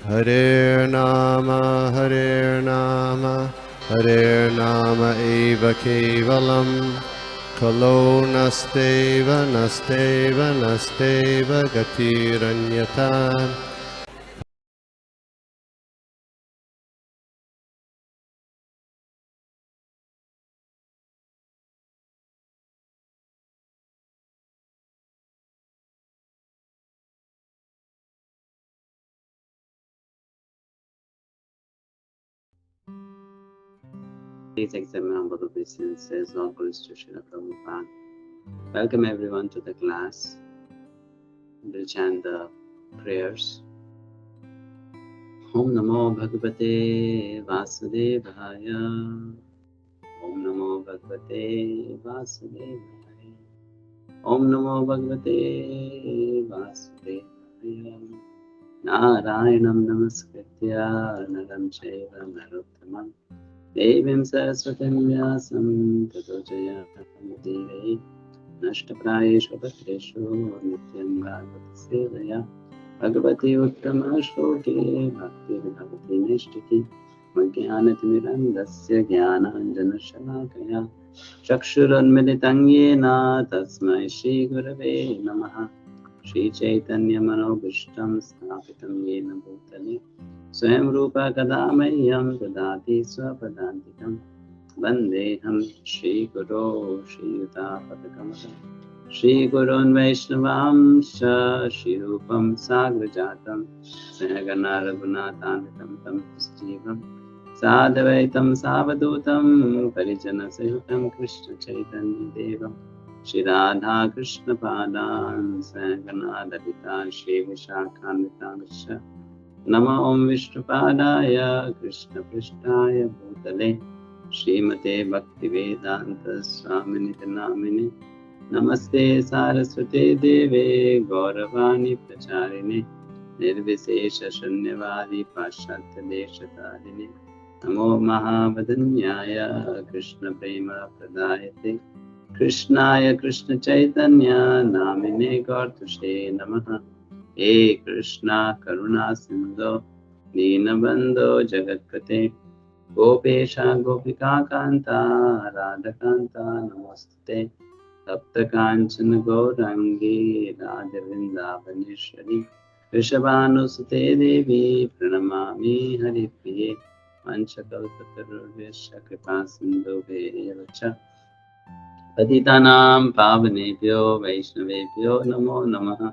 Hare Nama, Hare Nama eva kevalam, Kalo nasteva, nasteva, nasteva gatiranyata. Please examine humble obeisances, all glories to Srila Prabhupada. Welcome everyone to the class. We'll chant the prayers. Om Namo Bhagavate Vasudevaya. Om Namo Bhagavate Vasudevaya. Om Namo Bhagavate Vasudevaya. Narayanam Namaskritya Naram Chaiva Narottamam Devim Saraswatam Vyasam Tato Jayamudire Nashtaprayeshu Bhatreshu Nityam Bhagavati Sevaya Bhagavati Uttama Shloke Bhakti Bhagavati Nishtiti Magyanatimidandasya Jnananjana Shalakaya Chakshuranmilitam Yena Tasmai Shri Gurave Namaha Shri Chaitanya Manobhishtam Sthapitam Yena Bhutale Swayam Rupa Kadamayyam Dadati Swapadantikam Vandeham Shri Guru Shri Yuta Padakamalam Shri Gurun Vaishnavamsha Shri Rupam Sagrajatam Sahagana Raghunatanitam Tam Jivam Sadvaitam Savadutam Parijana Sahitam Krishna Chaitanya Devam Shri Radha Krishna Padan Sahagana Lalita Shri Vishakhanvitamsha Nama Om Vishnupadaya Krishna Prishtaya Bhutale Srimate Bhaktivedanta Swamini Namini Namaste Saraswate Deve Gauravani Pracharine Nirvisesha Shunyavadi Paschatya Deshatarine Namo Mahavadanyaya Krishna Prema Pradayate Krishnaya Krishna Chaitanya Namine Gaurtushe Namaha He Krishna Karuna Sindhu Deenabandhu Jagatpate Gopesha Gopika Kanta Radhakanta Namostate Tapta Kanchana Gaurangi Radhavinda Vaneshwari Vrishabhanusute Devi Pranamami Haripriye Manchakalpatarurvesha Kripa Sindhu Vacha Patitanam Pavanebhyo Vaishnavebhyo Namo Namaha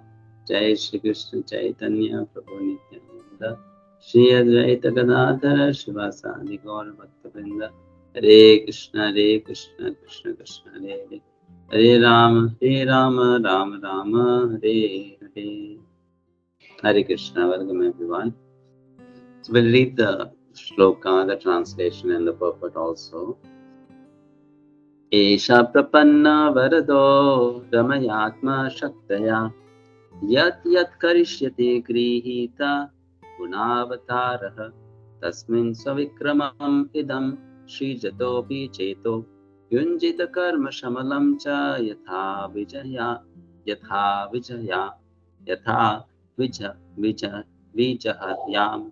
Jai Shri Krishna Chaitanya Prabhu Nityananda Shri Advaita Gadadhara Shivasadi Gaura Bhaktavrinda Hare Krishna Krishna Krishna Hare Hare Hare Rama Rama Rama Hare Hare Hare Krishna. Welcome everyone. So we'll read the shloka, the translation and the purport also. Esha prapanna varado ramayatma shaktaya Yat yat karishyate grihita gunavatarah tasmin savikramam idam shrijatopi cheto yunjita karma shamalam cha yatha vijahatyam.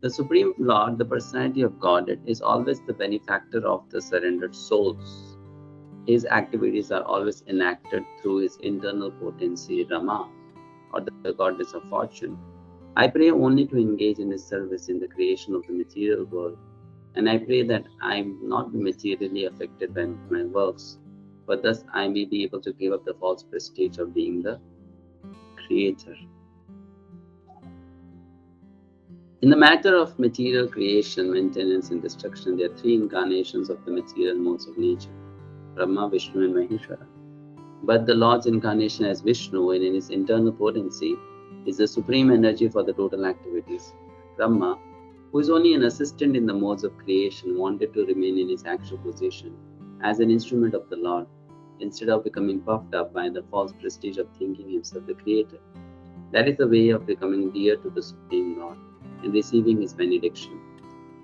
The Supreme Lord, the personality of Godhead, is always the benefactor of the surrendered souls. His activities are always enacted through his internal potency, Rama, or the goddess of fortune. I pray only to engage in his service in the creation of the material world, and I pray that I not be materially affected by my works, but thus I may be able to give up the false prestige of being the creator. In the matter of material creation, maintenance, and destruction, there are three incarnations of the material modes of nature: Brahma, Vishnu, and Maheshwara. But the Lord's incarnation as Vishnu and in his internal potency is the supreme energy for the total activities. Brahma, who is only an assistant in the modes of creation, wanted to remain in his actual position as an instrument of the Lord, instead of becoming puffed up by the false prestige of thinking himself the creator. That is the way of becoming dear to the Supreme Lord and receiving his benediction.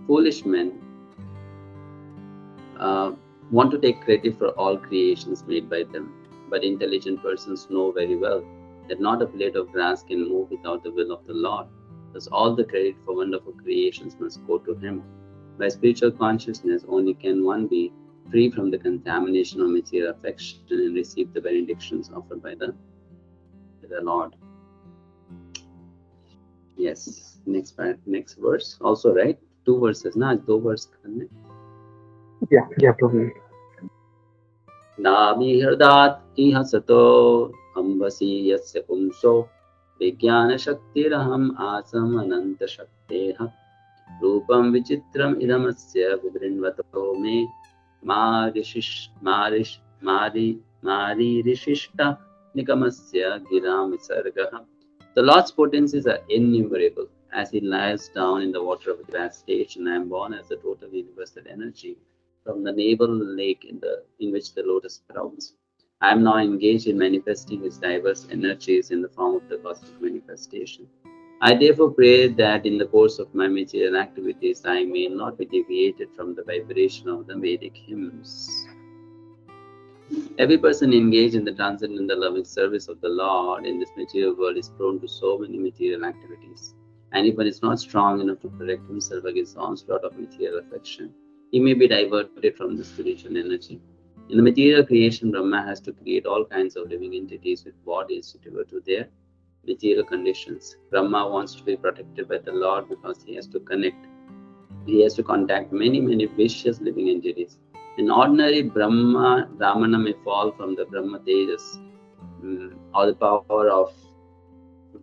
Foolish men want to take credit for all creations made by them, but intelligent persons know very well that not a blade of grass can move without the will of the Lord. Thus, all the credit for wonderful creations must go to him. By spiritual consciousness, only can one be free from the contamination of material affection and receive the benedictions offered by the Lord. Yes, next verse. Also, right? 2 verses. Na, 2 verses. Yeah, Prabhu. नाभिहृदात् इह सतो अम्बसि यस्य पुंसो विज्ञानशक्तिरहम् आसम् अनन्तशक्तेः रूपं विचित्रम् इदमस्य विवृण्वतो मे मारीरिशिष्ट निगमस्य गिरां विसर्गः. The Lord's potencies are innumerable. As he lies down in the water of the vast station, I am born as a total universal energy from the navel lake in which the lotus sprouts. I am now engaged in manifesting his diverse energies in the form of the cosmic manifestation. I therefore pray that in the course of my material activities, I may not be deviated from the vibration of the Vedic hymns. Every person engaged in the transcendental loving service of the Lord in this material world is prone to so many material activities. And if one is not strong enough to protect himself against the onslaught of material affection, he may be diverted from the spiritual energy. In the material creation, Brahma has to create all kinds of living entities with bodies suitable to their material conditions. Brahma wants to be protected by the Lord because he has to contact many vicious living entities. An ordinary Brahmana may fall from the Brahma Tejas or the power of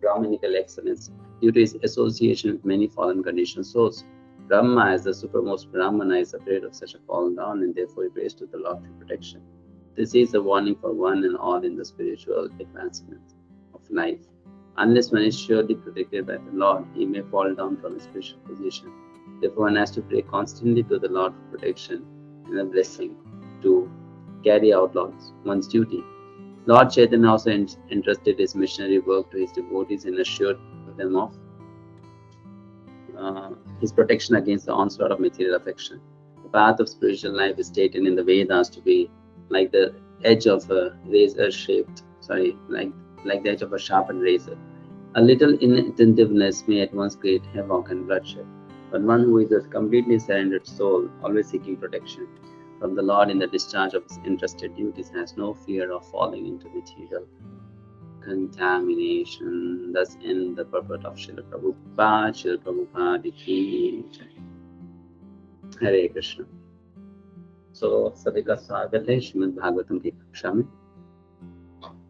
Brahmanical excellence due to his association with many fallen conditioned souls. Brahma, as the supermost Brahmana, is afraid of such a fall down and therefore he prays to the Lord for protection. This is a warning for one and all in the spiritual advancement of life. Unless one is surely protected by the Lord, he may fall down from his spiritual position. Therefore, one has to pray constantly to the Lord for protection and a blessing to carry out one's duty. Lord Chaitanya also entrusted his missionary work to his devotees and assured them of his protection against the onslaught of material affection. The path of spiritual life is stated in the Vedas to be like the edge of a like the edge of a sharpened razor. A little inattentiveness may at once create havoc and bloodshed, but one who is a completely surrendered soul, always seeking protection from the Lord in the discharge of his entrusted duties, has no fear of falling into material contamination. Thus end the purport of Srila Prabhupada ki jai. Hare Krishna. So, सभी का स्वागत है श्रीमद् भागवतम की कक्षा में.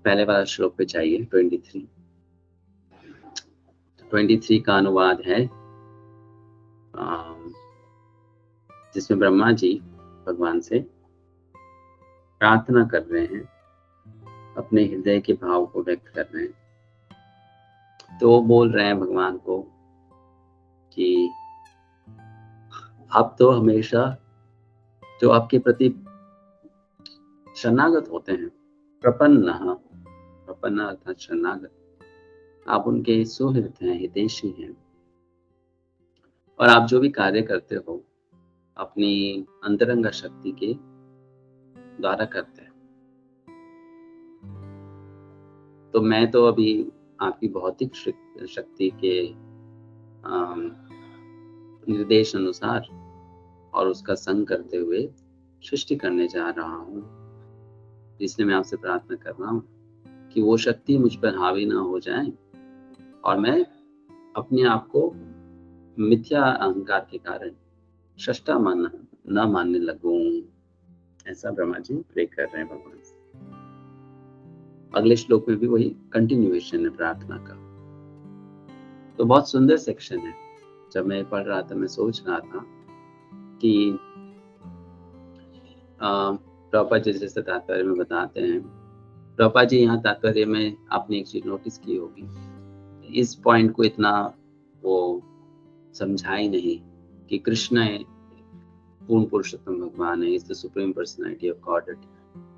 पहले वाला श्लोक पे चाहिए 23 का अनुवाद है जिसमें ब्रह्मा जी भगवान से प्रार्थना कर रहे हैं, अपने हृदय के भाव को व्यक्त कर रहे हैं. तो वो बोल रहे हैं भगवान को कि आप तो हमेशा जो आपके प्रति शरणागत होते हैं, प्रपन्न अर्थात शरणागत, आप उनके सुहृद हैं, हितैषी हैं, और आप जो भी कार्य करते हो अपनी अंतरंगा शक्ति के द्वारा करते हैं. तो मैं तो अभी आपकी भौतिक शक्ति के निर्देश अनुसार और उसका संग करते हुए सृष्टि करने जा रहा हूँ. इसलिए मैं आपसे प्रार्थना कर रहा हूँ कि वो शक्ति मुझ पर हावी ना हो जाए और मैं अपने आप को मिथ्या अहंकार के कारण सृष्टा न मानने लगूं. ऐसा ब्रह्मा जी प्रे कर रहे हैं भगवान से. अगले श्लोक में भी वही कंटिन्यूएशन है प्रार्थना का. तो बहुत सुंदर सेक्शन है. जब मैं पढ़ रहा था मैं सोच रहा था कि प्रभुपाद जी जैसे तात्पर्य में बताते हैं, प्रभुपाद जी यहाँ तात्पर्य में आपने एक चीज नोटिस की होगी, इस पॉइंट को इतना वो समझा ही नहीं कि कृष्ण पूर्ण पुरुषोत्तम भगवान है, is the supreme personality of godhead,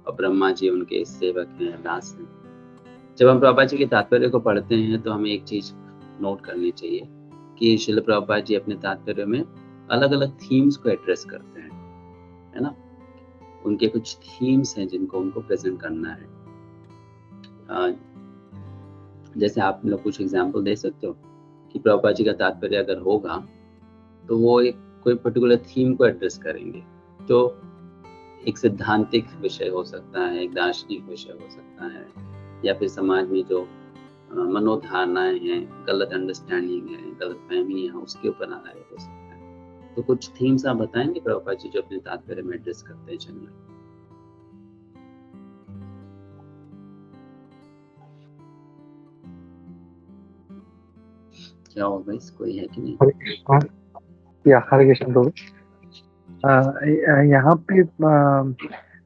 और ब्रह्मा जी उनके सेवक हैं, दास हैं. जब हम प्रभुपाद जी के तात्पर्य को पढ़ते हैं तो हमें एक चीज नोट करनी चाहिए कि श्रील प्रभुपाद जी अपने तात्पर्य में अलग अलग थीम्स को एड्रेस करते हैं, है ना. उनके कुछ थीम्स हैं जिनको उनको प्रेजेंट करना है. जैसे आप लोग कुछ एग्जाम्पल दे सकते हो कि प्रभुपाद जी का तात्पर्य अगर होगा तो वो एक कोई पर्टिकुलर थीम को एड्रेस करेंगे, तो एक सिद्धांतिक विषय हो सकता है, एक दार्शनिक विषय हो सकता है, या फिर समाज में जो मनोधारणाएं हैं, गलत अंडरस्टैंडिंग है, गलत फहमी है, उसके ऊपर आधारित हो सकता है। तो कुछ थीम्स आप बताएंगे प्रभुपाद जी जो अपने तात्पर्य में एड्रेस करते हैं जनरल? क्या होगा, इस कोई है कि नहीं? हरे कृष्णा या हरे कृष्ण प्रभु। यहाँ पे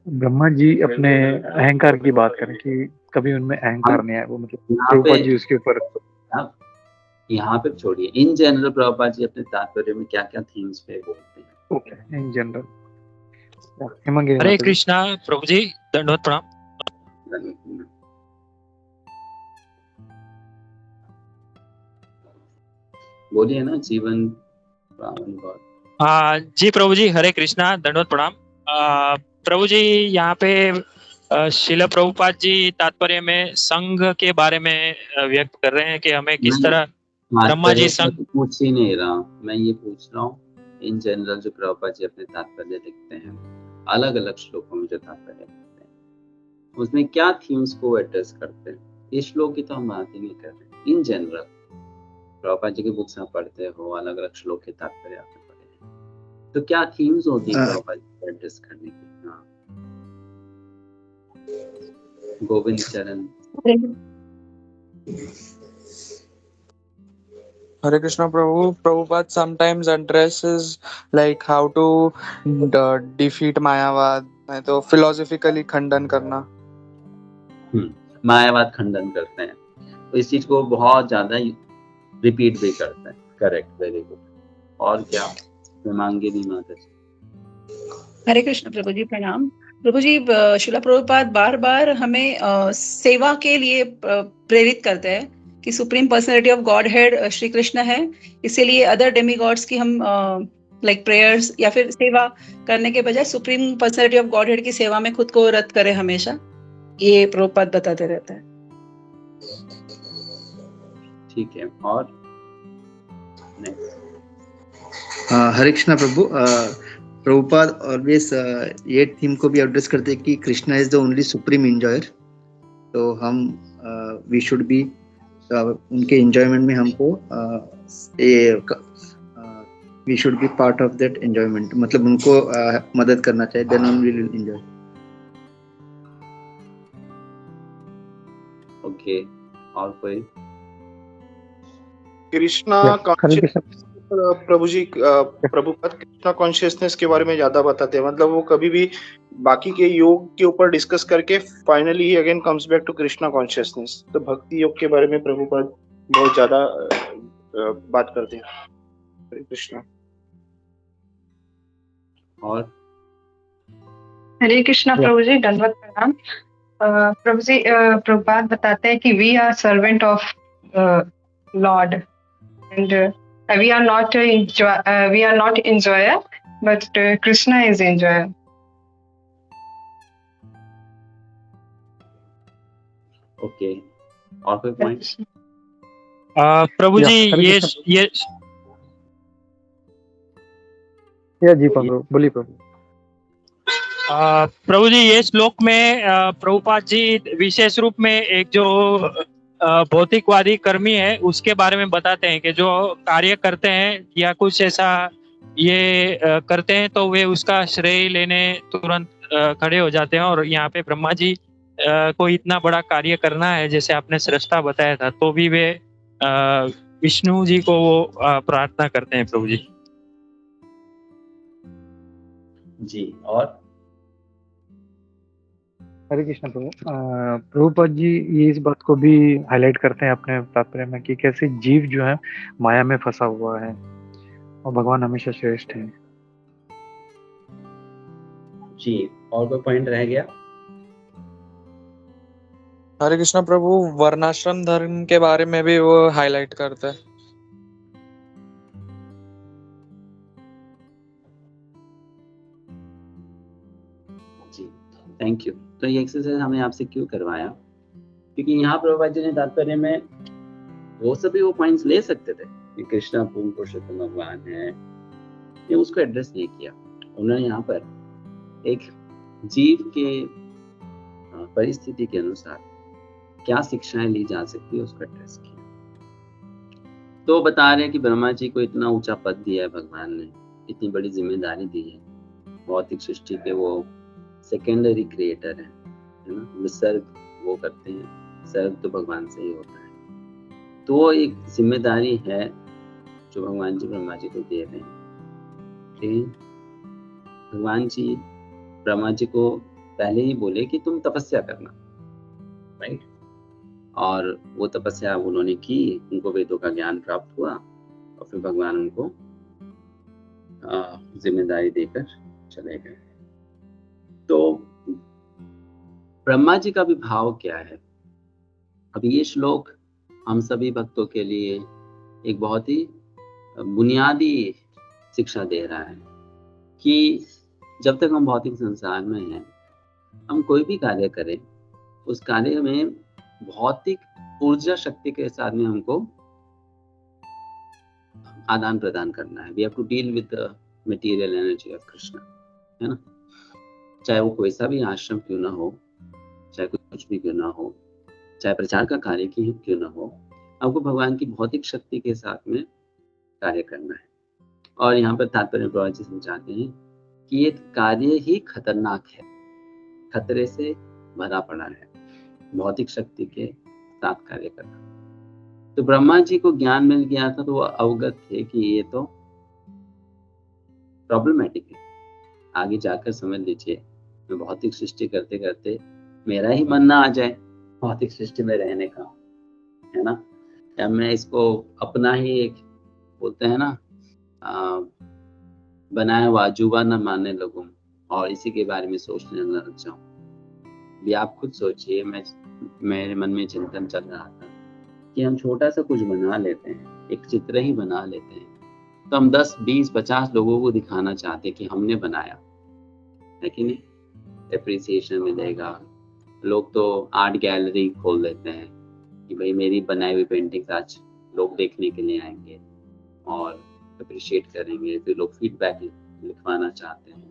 ब्रह्मा जी अपने अहंकार की बात करें कि कभी उनमें अहंकार नहीं आया, वो मतलब यहाँ प्रभुपाद पे जी उसके ऊपर। आप यहाँ पे छोड़िए, इन जनरल प्रभुपाद जी अपने तात्पर्य में क्या क्या थीम्स पे बोलते हैं? Okay, in general. हेमंगिरी हरे माता जी। कृष्णा प्रभु जी, दंडवत प्रणाम। बोलिए ना, जीवन पावन गौर। जी प्रभु जी, हरे कृष्णा, दंडवत प्रणाम। प्रभु जी, यहाँ पे शिल प्रभुपाद जी तात्पर्य में संघ के बारे में व्यक्त कर रहे हैं कि हमें किस तरह ब्रह्मा जी संघ। पूछ ही नहीं रहा हूँ मैं, ये पूछ रहा हूँ इन जनरल जो प्रभुपाद जी अपने तात्पर्य लिखते हैं, अलग अलग श्लोकों में जो तात्पर्य लिखते हैं, उसमें क्या थीम्स को एड्रेस करते हैं? इस श्लोक की तो हम बात ही नहीं कर रहे। इन जनरल प्रभुपाद जी की बुक्स आप पढ़ते हो, अलग अलग श्लोक के तात्पर्य आपने पढ़े हैं, तो क्या थीम्स होती है प्रभुपाद जी को एड्रेस करने की? हाँ, गोविंद चरण। Hare Krishna Prabhu. Prabhupada sometimes addresses like how to defeat Mayavad, नहीं तो philosophically खंडन करना। मायावाद खंडन करते हैं, तो इस चीज को बहुत ज्यादा रिपीट भी करते हैं। Correct, very good. और क्या हेमांगिनी माता जी? हरे कृष्ण प्रभु जी, प्रणाम। प्रभु जी, शिला प्रभुपाद बार बार हमें सेवा के लिए प्रेरित करते हैं कि supreme personality of God head Shri Krishna है, इसीलिए अदर डेमी गॉड्स की हम लाइक प्रेयर्स या फिर सेवा करने के बजाय supreme personality of God head की सेवा में खुद को रत करें हमेशा, ये प्रभुपाद बताते रहते हैं। ठीक है, और हरे कृष्णा प्रभु। प्रभुपाद ऑलवेज ये थीम को भी एड्रेस करते हैं कि Krishna is the only supreme enjoyer, तो हम वी शुड बी उनके एंजॉयमेंट में हमको we should be part of that enjoyment, मतलब उनको मदद करना चाहिए, then only will enjoy. Okay, और कोई? कृष्णा प्रभु जी, प्रभुपाद कृष्णा कॉन्शियसनेस के बारे में ज्यादा बताते हैं, मतलब वो कभी भी बाकी के योग के ऊपर डिस्कस करके finally again comes back to Krishna consciousness. तो भक्ति योग के बारे में प्रभुपाद बहुत ज्यादा बात करते हैं। हरे कृष्णा। और हरे कृष्णा प्रभु जी, दंडवत प्रणाम। प्रभु जी, प्रभुपाद बताते हैं कि we are servant of lord and we are not enjoyer, but Krishna is enjoyer. Okay, और कोई पॉइंट? प्रभु जी, ये जी प्रभु, बोलिए प्रभु। प्रभु जी, ये श्लोक में प्रभुपाद जी विशेष रूप में एक जो भौतिकवादी कर्मी है उसके बारे में बताते हैं कि जो कार्य करते हैं या कुछ ऐसा ये करते हैं तो वे उसका श्रेय लेने तुरंत खड़े हो जाते हैं, और यहाँ पे ब्रह्मा जी को इतना बड़ा कार्य करना है जैसे आपने सृष्टा बताया था, तो भी वे विष्णु जी को वो प्रार्थना करते हैं प्रभु जी। जी, और हरे कृष्ण प्रभु। प्रभुपाद जी ये इस बात को भी हाईलाइट करते हैं अपने तात्पर्य में कि कैसे जीव जो है माया में फंसा हुआ है और भगवान हमेशा श्रेष्ठ है। जी, और कोई पॉइंट रह गया? हरे कृष्ण प्रभु, वर्णाश्रम धर्म के बारे में भी वो हाईलाइट करते हैं। जी, थैंक यू। तो ये एक्सरसाइज हमें आपसे क्यों करवाया? क्योंकि यहाँ प्रभुपाद जी ने तात्पर्य में वो सभी वो पॉइंट्स ले सकते थे कि कृष्णा पूर्ण पुरुषोत्तम भगवान है, ये उसको एड्रेस नहीं किया। उन्होंने यहाँ पर एक जीव के परिस्थिति के अनुसार क्या शिक्षाएं ली जा सकती है उसको एड्रेस किया। तो बता रहे हैं कि ब्रह्मा जी को इतना ऊंचा पद दिया है भगवान ने, इतनी बड़ी जिम्मेदारी दी है, भौतिक सृष्टि के वो सेकेंडरी क्रिएटर है ना, विसर्ग वो करते हैं, सर्ग तो भगवान से ही होता है। तो वो एक जिम्मेदारी है जो भगवान जी ब्रह्मा जी को दे रहे हैं। ठीक, भगवान जी ब्रह्मा जी को पहले ही बोले कि तुम तपस्या करना, राइट, और वो तपस्या उन्होंने की, उनको वेदों का ज्ञान प्राप्त हुआ और फिर भगवान उनको जिम्मेदारी देकर चले गए। तो ब्रह्मा जी का भी भाव क्या है? अभी ये श्लोक हम सभी भक्तों के लिए एक बहुत ही बुनियादी शिक्षा दे रहा है कि जब तक हम भौतिक संसार में हैं, हम कोई भी कार्य करें, उस कार्य में भौतिक ऊर्जा शक्ति के साथ में हमको आदान प्रदान करना है। We have to deal with the material energy of Krishna, है ना। चाहे वो कोई सा भी आश्रम क्यों ना हो, चाहे कुछ भी क्यों ना हो, चाहे प्रचार का कार्य क्यों ना हो, आपको भगवान की भौतिक शक्ति के साथ में कार्य करना है। और यहाँ पर तात्पर्य प्रभुपाद जी समझाते हैं कि ये कार्य ही खतरनाक है, खतरे से भरा पड़ा है, भौतिक शक्ति के साथ कार्य करना। तो ब्रह्मा जी को ज्ञान मिल गया था, तो वो अवगत थे कि ये तो प्रॉब्लमैटिक है। आगे जाकर समझ लीजिए, मैं भौतिक सृष्टि करते करते मेरा ही मन ना आ जाए भौतिक सृष्टि में रहने का, है ना, या मैं इसको अपना ही एक बोलते हैं ना बनाया हुआ अजूबा न मानने लगूं और इसी के बारे में सोचने लग जाऊं। भी आप खुद सोचिए, मेरे मन में चिंतन चल रहा था कि हम छोटा सा कुछ बना लेते हैं, एक चित्र ही बना लेते हैं, तो हम 10, 20, 50 लोगों को दिखाना चाहते हैं कि हमने बनाया है कि नहीं, एप्रिसिएशन मिलेगा। लोग तो आर्ट गैलरी खोल देते हैं कि भाई मेरी बनाई हुई पेंटिंग्स आज लोग देखने के लिए आएंगे और अप्रिशिएट करेंगे, फिर लोग फीडबैक लिखवाना चाहते हैं।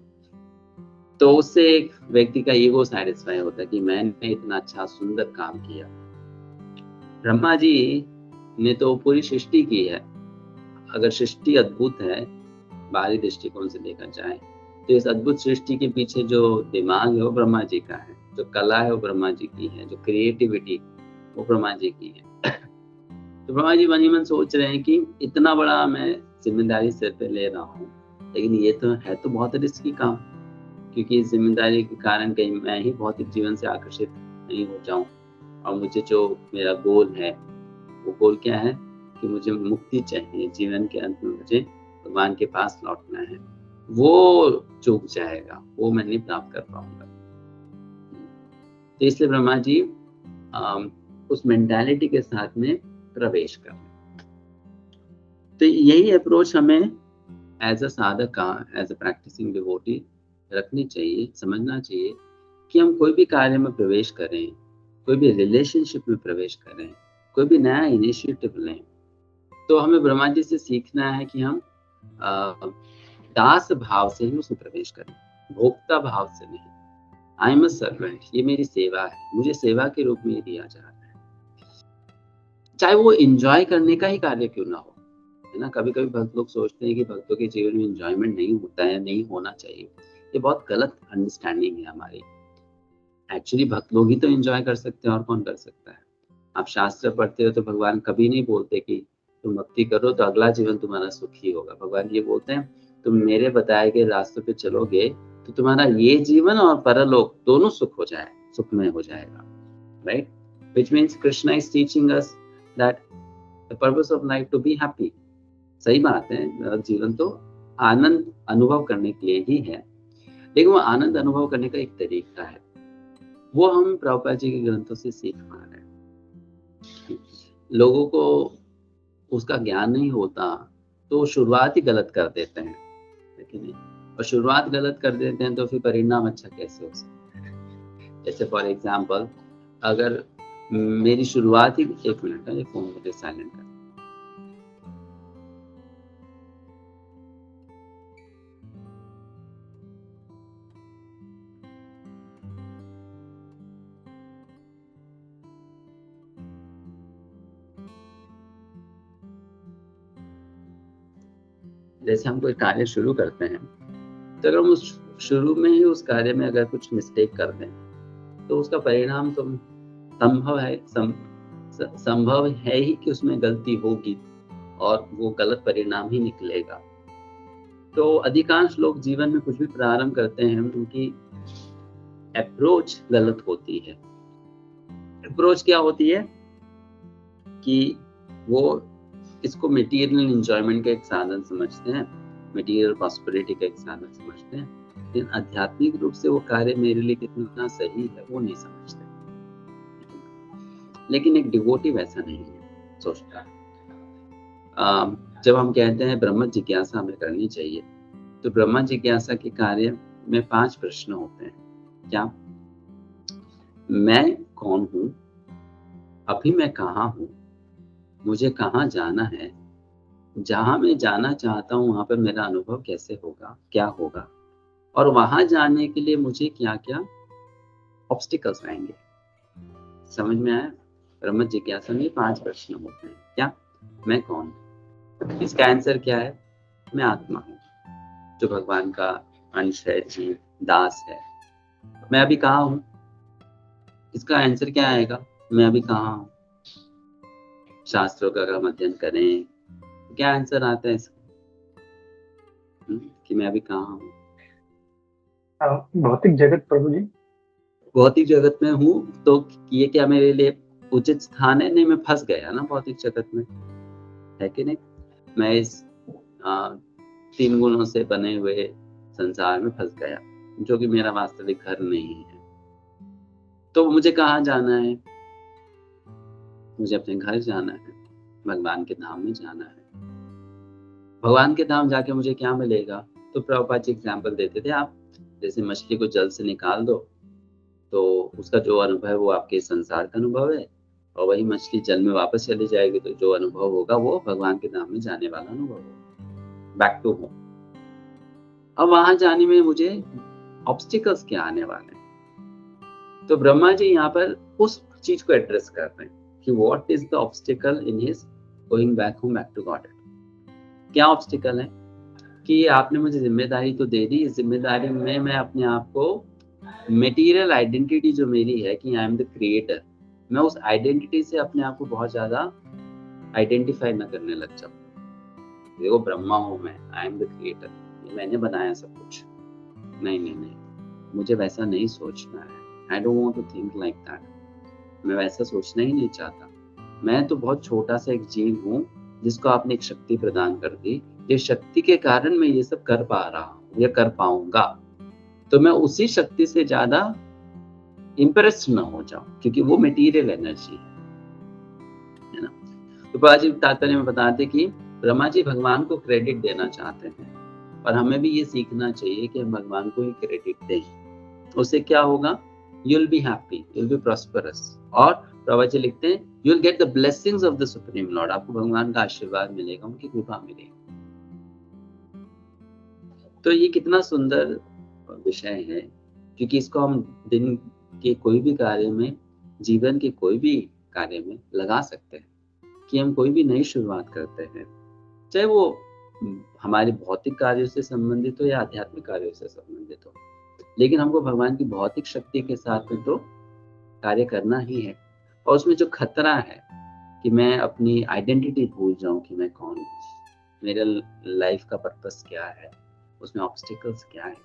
तो उससे एक व्यक्ति का ईगो सैटिस्फाई होता है कि मैंने इतना अच्छा सुंदर काम किया। ब्रह्मा जी ने तो पूरी सृष्टि की है। अगर सृष्टि अद्भुत है, बाहरी दृष्टिकोण से देखा जाए, तो इस अद्भुत सृष्टि के पीछे जो दिमाग है वो ब्रह्मा जी का है, जो कला है वो ब्रह्मा जी की है, जो क्रिएटिविटी वो ब्रह्मा जी की है। तो ब्रह्मा जी मन ही मन सोच रहे हैं कि इतना बड़ा मैं जिम्मेदारी सिर पे ले रहा हूँ, लेकिन ये तो है तो बहुत रिस्की काम, क्योंकि इस जिम्मेदारी के कारण कहीं मैं ही भौतिक जीवन से आकर्षित नहीं हो जाऊं, और मुझे जो मेरा गोल है वो गोल क्या है कि मुझे मुक्ति चाहिए, जीवन के अंत में मुझे भगवान के पास लौटना है, वो चूक जाएगा, वो मैं नहीं प्राप्त कर पाऊंगा। तो इसलिए ब्रह्मा जी उस मेंटालिटी के साथ में प्रवेश कर रहे। तो यही अप्रोच हमें एज अ साधक का, एज अ प्रैक्टिसिंग डिवोटी रखनी चाहिए, समझना चाहिए कि हम कोई भी कार्य में प्रवेश करें, कोई भी रिलेशनशिप में प्रवेश करें, कोई भी नया इनिशिएटिव लें, तो हमें ब्रह्मा जी से सीखना है कि हम दास भाव से ही उसमें प्रवेश करें, भोक्ता भाव से नहीं। आई एम अ सर्वेंट, ये मेरी सेवा है, मुझे सेवा के रूप में दिया जा रहा है, चाहे वो एंजॉय करने का ही कार्य क्यों ना हो, है ना। कभी कभी भक्त लोग सोचते हैं कि भक्तों के जीवन में एंजॉयमेंट नहीं होता है, नहीं होना चाहिए। ये बहुत गलत अंडरस्टैंडिंग है हमारी। एक्चुअली भक्त लोग ही तो एंजॉय कर सकते हैं, और कौन कर सकता है। आप शास्त्र पढ़ते हो तो भगवान कभी नहीं बोलते कि तुम भक्ति करो तो अगला जीवन तुम्हारा सुखी होगा। भगवान ये बोलते हैं तुम मेरे बताए गए रास्तों पे चलोगे तो तुम्हारा ये जीवन और परलोक दोनों सुखमय हो जाएगा, right. Which means Krishna is teaching us that the purpose of life to be happy. सही बात है, जीवन तो आनंद अनुभव करने के लिए ही है, लेकिन वो आनंद अनुभव करने का एक तरीका है, वो हम प्रभुपाद जी के ग्रंथों से सीख पा रहे हैं। लोगों को उसका ज्ञान नहीं होता तो शुरुआत ही गलत कर देते हैं, लेकिन और शुरुआत गलत कर देते हैं तो फिर परिणाम अच्छा कैसे हो सकता है। जैसे फॉर एग्जाम्पल, अगर मेरी शुरुआत ही 1 मिनट का, ये फोन मुझे साइलेंट कर। जैसे हम कोई कार्य शुरू करते हैं, तो अगर हम उस शुरू में ही उस कार्य में अगर कुछ मिस्टेक कर दें, तो उसका परिणाम तो संभव है ही कि उसमें गलती होगी और वो गलत परिणाम ही निकलेगा। तो अधिकांश लोग जीवन में कुछ भी प्रारंभ करते हैं, उनकी अप्रोच गलत होती है। अप्रोच क्या होती है कि वो इसको मटेरियल एंजॉयमेंट का एक साधन समझते हैं, मटेरियल प्रॉस्पेरिटी का एक साधन समझते हैं, लेकिन आध्यात्मिक रूप से वो कार्य मेरे लिए कितना सही है वो नहीं समझते। लेकिन एक डिवोटी वैसा नहीं है, सोचता। जब हम कहते हैं ब्रह्म जिज्ञासा हमें करनी चाहिए, तो ब्रह्म जिज्ञासा के कार्य में 5 प्रश्न होते हैं। क्या? मैं कौन हूँ? अभी मैं कहाँ हूँ? मुझे कहाँ जाना है? जहाँ मैं जाना चाहता हूँ वहाँ पर मेरा अनुभव कैसे होगा, क्या होगा, और वहाँ जाने के लिए मुझे क्या क्या ऑब्स्टिकल्स आएंगे। समझ में आया? ब्रह्म जिज्ञासा में 5 प्रश्न होते हैं। क्या? मैं कौन? इसका आंसर क्या है? मैं आत्मा हूँ, जो भगवान का अंश है, जीव, दास है। मैं अभी कहाँ हूँ? इसका आंसर क्या आएगा? मैं अभी कहाँ हूँ? शास्त्रों का अगर हम अध्ययन करें, क्या आंसर आता है इसका कि मैं अभी कहाँ हूँ? भौतिक जगत प्रभु जी। भौतिक जगत में हूँ, तो ये क्या मेरे लिए उचित स्थान है? नहीं, मैं फंस गया ना भौतिक जगत में, है कि नहीं? मैं इस 3 गुणों से बने हुए संसार में फंस गया, जो कि मेरा वास्तविक घर नहीं है। तो मुझे कहाँ जाना है? मुझे अपने घर जाना है, भगवान के धाम में जाना है। भगवान के धाम जाके मुझे क्या मिलेगा? तो प्रभुपाद जी एग्जाम्पल देते थे, आप जैसे मछली को जल से निकाल दो, तो उसका जो अनुभव है वो आपके संसार का अनुभव है, और वही मछली जल में वापस चली जाएगी, तो जो अनुभव होगा वो भगवान के धाम में जाने वाला अनुभव होगा, बैक टू होम। अब वहां जाने में मुझे ऑब्स्टिकल्स क्या आने वाले हैं? तो ब्रह्मा जी यहाँ पर उस चीज को एड्रेस कर रहे हैं कि what is the obstacle in his going back home, back to god. क्या ऑब्स्टिकल है? कि आपने मुझे जिम्मेदारी तो दे दी, इस जिम्मेदारी में मैं अपने आप को मटेरियल आइडेंटिटी जो मेरी है कि आई एम द क्रिएटर, मैं उस आइडेंटिटी से अपने आप को बहुत ज्यादा आइडेंटिफाई न करने लग जाऊं। देखो ब्रह्मा हूं मैं, आई एम द क्रिएटर, मैंने बनाया सब कुछ। नहीं नहीं नहीं, मुझे वैसा नहीं सोचना है। I don't want to think like that. मैं वैसा सोचना ही नहीं चाहता। मैं तो बहुत छोटा सा एक जीव हूँ जिसको आपने एक शक्ति प्रदान कर दी, जिस शक्ति के कारण मैं ये सब कर पा रहा हूँ या कर पाऊंगा, तो मैं उसी शक्ति से ज्यादा इम्प्रेस न हो जाऊं, क्योंकि वो मटेरियल एनर्जी है ना। तो बाजी तात्पर्य में बताते कि ब्रह्मा जी भगवान को क्रेडिट देना चाहते हैं, और हमें भी ये सीखना चाहिए कि हम भगवान को ही क्रेडिट दें। उससे क्या होगा? You will be happy, you will be prosperous. और प्रभा जी लिखते हैं you will get the blessings of the supreme Lord. आपको भगवान का आशीर्वाद मिलेगा, उनकी कृपा मिलेगी। तो ये कितना सुंदर विषय है, क्योंकि इसको हम दिन के कोई भी कार्य में, जीवन के कोई भी कार्य में लगा सकते हैं। कि हम कोई भी नई शुरुआत करते हैं, चाहे वो हमारे भौतिक कार्यों से संबंधित हो या आध्यात्मिक कार्यों से संबंधित हो, लेकिन हमको भगवान की भौतिक शक्ति के साथ में तो कार्य करना ही है। और उसमें जो खतरा है कि मैं अपनी आइडेंटिटी भूल जाऊं कि मैं कौन हूँ, मेरे लाइफ का पर्पस क्या है, उसमें ऑब्स्टिकल्स क्या है,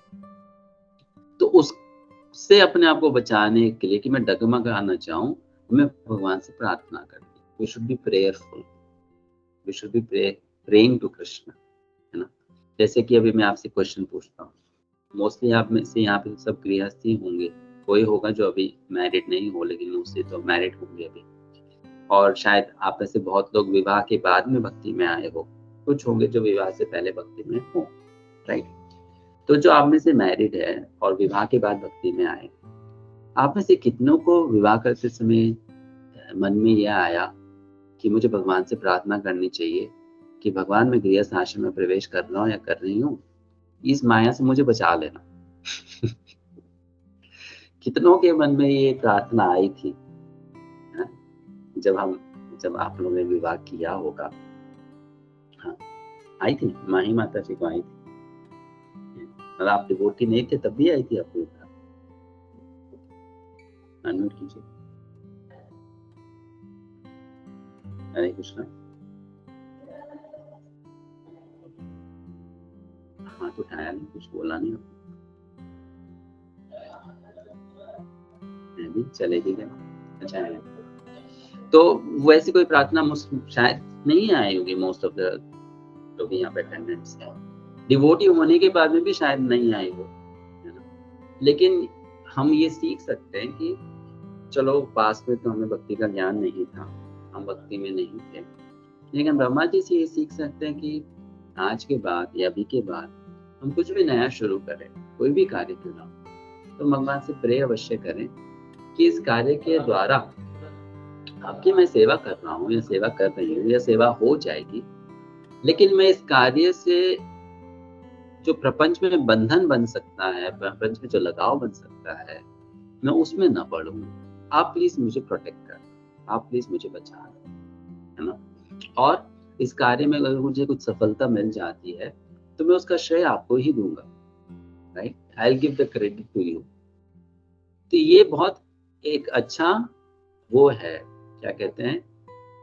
तो उससे अपने आप को बचाने के लिए कि मैं डगमगा ना जाऊं, हमें भगवान से प्रार्थना करनी। We should be prayerful, we should be praying to Krishna, है ना। जैसे कि अभी मैं आपसे क्वेश्चन पूछता हूँ, मोस्टली आप में से यहाँ पे सब गृहस्थी होंगे, कोई होगा जो अभी मैरिड नहीं हो, लेकिन उससे तो मैरिड होंगे अभी, और शायद आप में से बहुत लोग विवाह के बाद में भक्ति में आए हो, कुछ होंगे जो विवाह से पहले भक्ति में हो, राइट। तो जो आप में से मैरिड है और विवाह के बाद भक्ति में आए, आप में से कितनों को विवाह करते समय मन में यह आया कि मुझे भगवान से प्रार्थना करनी चाहिए कि भगवान मैं गृहस्थ आश्रम में प्रवेश कर रहा हूँ या कर रही हूँ, इस माया से मुझे बचा लेना। कितनों के मन में ये प्रार्थना आई थी, है? जब आप लोगों ने विवाह किया होगा, हाँ आई थी, माही माता जी को आई थी। और आप डिवोटी नहीं थे तब भी आई थी आपको विवाह। अनम्यूट कीजिए। हरे कृष्णा। हाथ उठाया नहीं, कुछ बोला नहीं, भी चलेगी क्या? अच्छा है। तो वैसी कोई प्रार्थना शायद नहीं आई होगी मोस्ट ऑफ द लोग यहाँ पे अटेंडेंट्स हैं। डिवोटी होने के बाद में भी शायद नहीं आई हो, है ना? लेकिन हम ये सीख सकते हैं कि चलो पास में तो हमें भक्ति का ज्ञान नहीं था, हम भक्ति में नहीं थे, लेकिन ब्रह्मा जी से ये सीख सकते हैं कि आज के बाद या अभी के बाद हम कुछ भी नया शुरू करें, कोई भी कार्य क्यों ना, तो भगवान से प्रे अवश्य करें कि इस कार्य के द्वारा आपकी मैं सेवा कर रहा हूँ या सेवा कर रही हूँ या सेवा हो जाएगी, लेकिन मैं इस कार्य से जो प्रपंच में बंधन बन सकता है, प्रपंच में जो लगाव बन सकता है, मैं उसमें न पड़ूं। आप प्लीज मुझे प्रोटेक्ट कर, आप प्लीज मुझे बचा, है ना? और इस कार्य में अगर मुझे कुछ सफलता मिल जाती है तो मैं उसका श्रेय आपको ही दूंगा, right? I will give the credit to you. तो ये बहुत एक अच्छा वो है, क्या कहते हैं,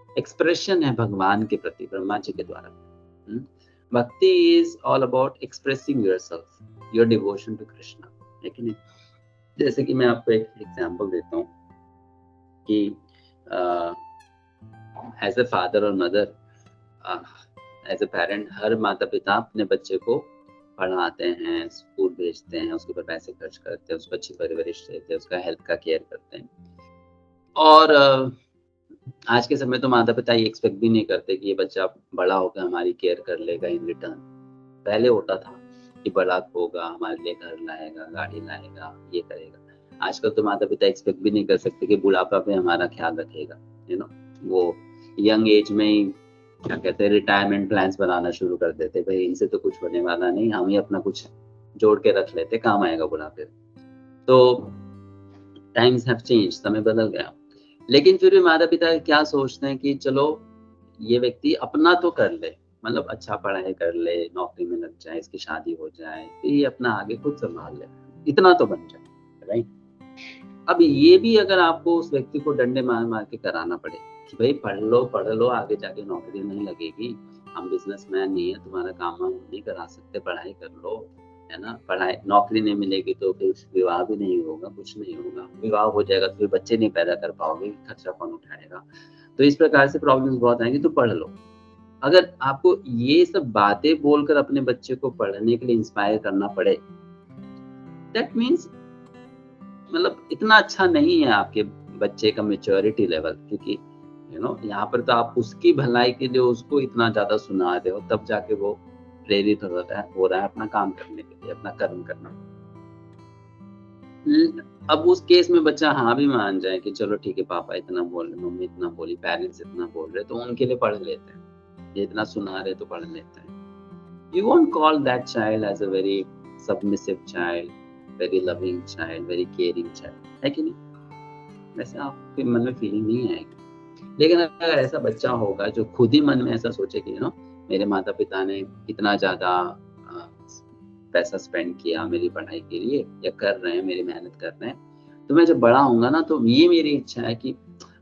एक्सप्रेशन है भगवान के प्रति ब्रह्मा जी के द्वारा। Bhakti is all about expressing yourself, your devotion to Krishna, है कि नहीं? जैसे कि मैं आपको एक एग्जांपल देता हूँ कि एज ए फादर और मदर, एज ए पेरेंट, हर माता पिता अपने बच्चे को पढ़ाते हैं, स्कूल भेजते हैं, उसके ऊपर पैसे खर्च करते हैं, उसको अच्छी परवरिश देते हैं, उसका हेल्थ का केयर करते हैं। और आज के समय तो माता पिता ये एक्सपेक्ट भी नहीं करते कि ये बच्चा बड़ा होकर हमारी केयर कर लेगा इन रिटर्न। पहले होता था कि बड़ा होगा, हमारे लिए घर लाएगा, गाड़ी लाएगा, ये करेगा। आजकल तो माता पिता एक्सपेक्ट भी नहीं कर सकते कि बुढ़ापा पे हमारा ख्याल रखेगा, यू नो। वो यंग एज में ही क्या कहते हैं, रिटायरमेंट प्लान्स बनाना शुरू कर देते, भाई इनसे तो कुछ होने वाला नहीं, हम ही अपना कुछ जोड़ के रख लेते, काम आएगा बुढ़ापे। तो टाइम्स हैव चेंज, समय बदल गया, लेकिन फिर भी माता पिता क्या सोचते हैं कि चलो ये व्यक्ति अपना तो कर ले, मतलब अच्छा पढ़ाई कर ले, नौकरी में लग जाए, इसकी शादी हो जाए, फिर ये अपना आगे खुद संभाल ले, इतना तो बन जाए, राइट? अब ये भी अगर आपको उस व्यक्ति को डंडे मार मार के कराना पड़े कि भाई पढ़ लो, आगे जाके नौकरी नहीं लगेगी, हम बिजनेसमैन नहीं है, तुम्हारा काम हम नहीं करा सकते, पढ़ाई कर लो, है ना? पढ़ाई, नौकरी नहीं मिलेगी तो फिर विवाह भी नहीं होगा, कुछ नहीं होगा, विवाह हो जाएगा तो फिर बच्चे नहीं पैदा कर पाओगे, खर्चा कौन उठाएगा? तो इस प्रकार से प्रॉब्लम्स बहुत आएंगी, तो पढ़ लो। अगर आपको ये सब बातें बोलकर अपने बच्चे को पढ़ने के लिए इंस्पायर करना पड़े, दैट मीन्स मतलब इतना अच्छा नहीं है आपके बच्चे का मैच्योरिटी लेवल, क्योंकि यू नो यहाँ पर तो आप उसकी भलाई के लिए उसको इतना ज्यादा सुना रहे हो, तब जाके वो प्रेरित हो रहा है अपना काम करने के लिए, अपना कर्म करना। अब उस केस में बच्चा हाँ भी मान जाए कि चलो ठीक है, पापा इतना बोल रहे, मम्मी इतना बोली, पेरेंट्स इतना बोल रहे, तो उनके लिए पढ़ लेते हैं, ये इतना सुना रहे तो पढ़ लेते हैं। You won't call that child as a very submissive child, very loving child, very caring child, है कि नहीं? वैसे आपके मन में फीलिंग नहीं आएगी। लेकिन अगर ऐसा बच्चा होगा जो खुद ही मन में ऐसा सोचे कि नो मेरे माता पिता ने इतना ज्यादा पैसा स्पेंड किया मेरी पढ़ाई के लिए, या कर रहे हैं, मेरी मेहनत कर रहे हैं, तो मैं जब बड़ा होऊंगा ना, तो ये मेरी इच्छा है कि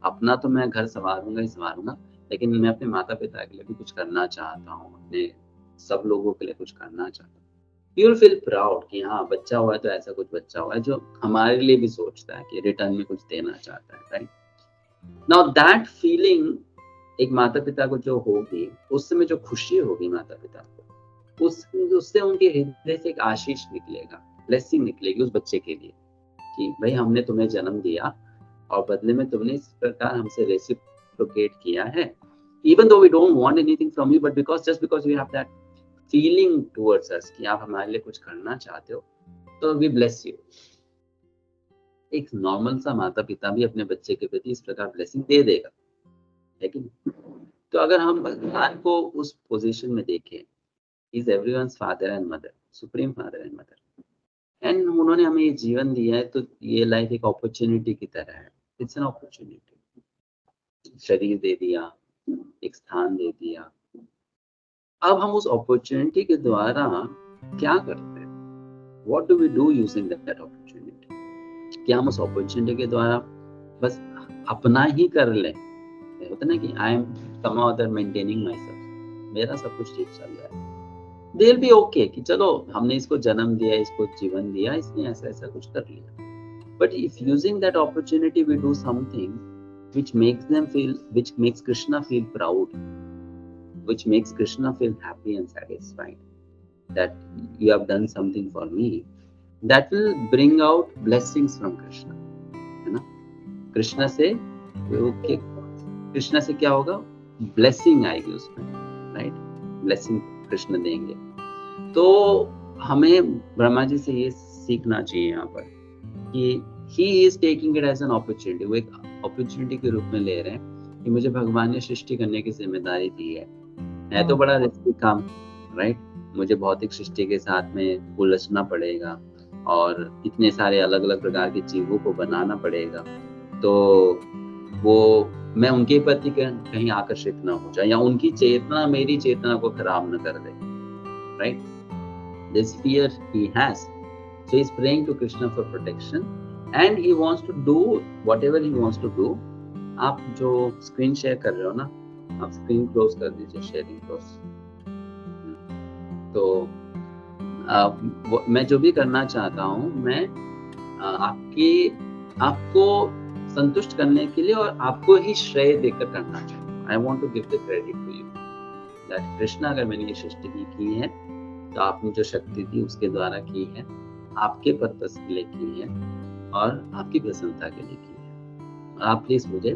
अपना तो मैं घर संवारूंगा ही संवारूंगा, लेकिन मैं अपने माता पिता के लिए भी कुछ करना चाहता हूँ, अपने सब लोगों के लिए कुछ करना चाहता हूँ। यू विल फील प्राउड कि हाँ बच्चा हुआ है तो ऐसा कुछ बच्चा हुआ है जो हमारे लिए भी सोचता है कि रिटर्न में कुछ देना चाहता है, राइट? नाउ दैट फीलिंग एक माता पिता को जो होगी, उस समय जो खुशी होगी माता पिता को, उससे उनके हृदय से एक आशीष निकलेगा, ब्लेसिंग निकलेगी उस बच्चे के लिए कि भाई हमने तुम्हें जन्म दिया और बदले में तुमने इस प्रकार हमसे रेसिप्रोकेट किया है, even though we don't want anything from you, but just because we have that feeling towards us कि आप हमारे लिए कुछ करना चाहते हो, तो we bless you, एक नॉर्मल सा माता पिता भी अपने बच्चे के प्रति इस प्रकार ब्लेसिंग दे देगा, है कि नहीं? तो अगर हम भगवान को उस पोजीशन में देखें, is everyone's father and mother, supreme father and mother, and उन्होंने हमें ये जीवन दिया है, तो ये लाइफ एक अपॉर्चुनिटी की तरह है। It's an opportunity. शरीर दे दिया, एक स्थान दे दिया, अब हम उस अपॉर्चुनिटी के द्वारा क्या करते हैं? What do we do using that opportunity? क्या हम उस अपॉर्चुनिटी के द्वारा बस अपना ही कर लें? होता ना कि I am some other maintaining myself, मेरा सब कुछ ठीक चल रहा है, दे विल बी ओके कि चलो हमने इसको जन्म दिया, इसको जीवन दिया, इसने ऐसा ऐसा कुछ कर लिया। But if using that opportunity we do something which makes them feel, which makes Krishna feel proud, which makes Krishna feel happy and satisfied that you have done something for me, that will bring out blessings from Krishna, है ना? कृष्णा से कृष्णा से क्या होगा? Blessing आएगी उसमें, right? Blessing Krishna देंगे। तो हमें ब्रह्मा जी से ये सीखना चाहिए यहाँ पर कि he is taking it as an opportunity, वो एक अपॉर्चुनिटी के रूप में ले रहे हैं कि मुझे भगवान ने सृष्टि करने की जिम्मेदारी दी है तो बड़ा रिस्की काम, राइट? मुझे भौतिक सृष्टि के साथ में उलझना पड़ेगा और इतने सारे अलग अलग प्रकार के जीवों को बनाना पड़ेगा, तो वो मैं उनके प्रति कहीं आकर्षित ना हो जाए या उनकी चेतना मेरी चेतना को खराब न कर दे, right? This fear he has, so he is praying to Krishna for protection. And he wants to do whatever he wants to do. आप जो स्क्रीन शेयर कर रहे हो ना, आप स्क्रीन क्लोज कर दीजिए, शेयरिंग क्लोज। तो मैं जो भी करना चाहता हूँ, मैं आपको संतुष्ट करने के लिए और आपको ही श्रेय देकर करना चाहता हूँ। I want to give the credit to you that Krishna, अगर मैंने ये सृष्टि की है तो आपने जो शक्ति दी उसके द्वारा की है, आपके पर्पस के लिए की है और आपकी प्रसन्नता के लिए की है। आप प्लीज मुझे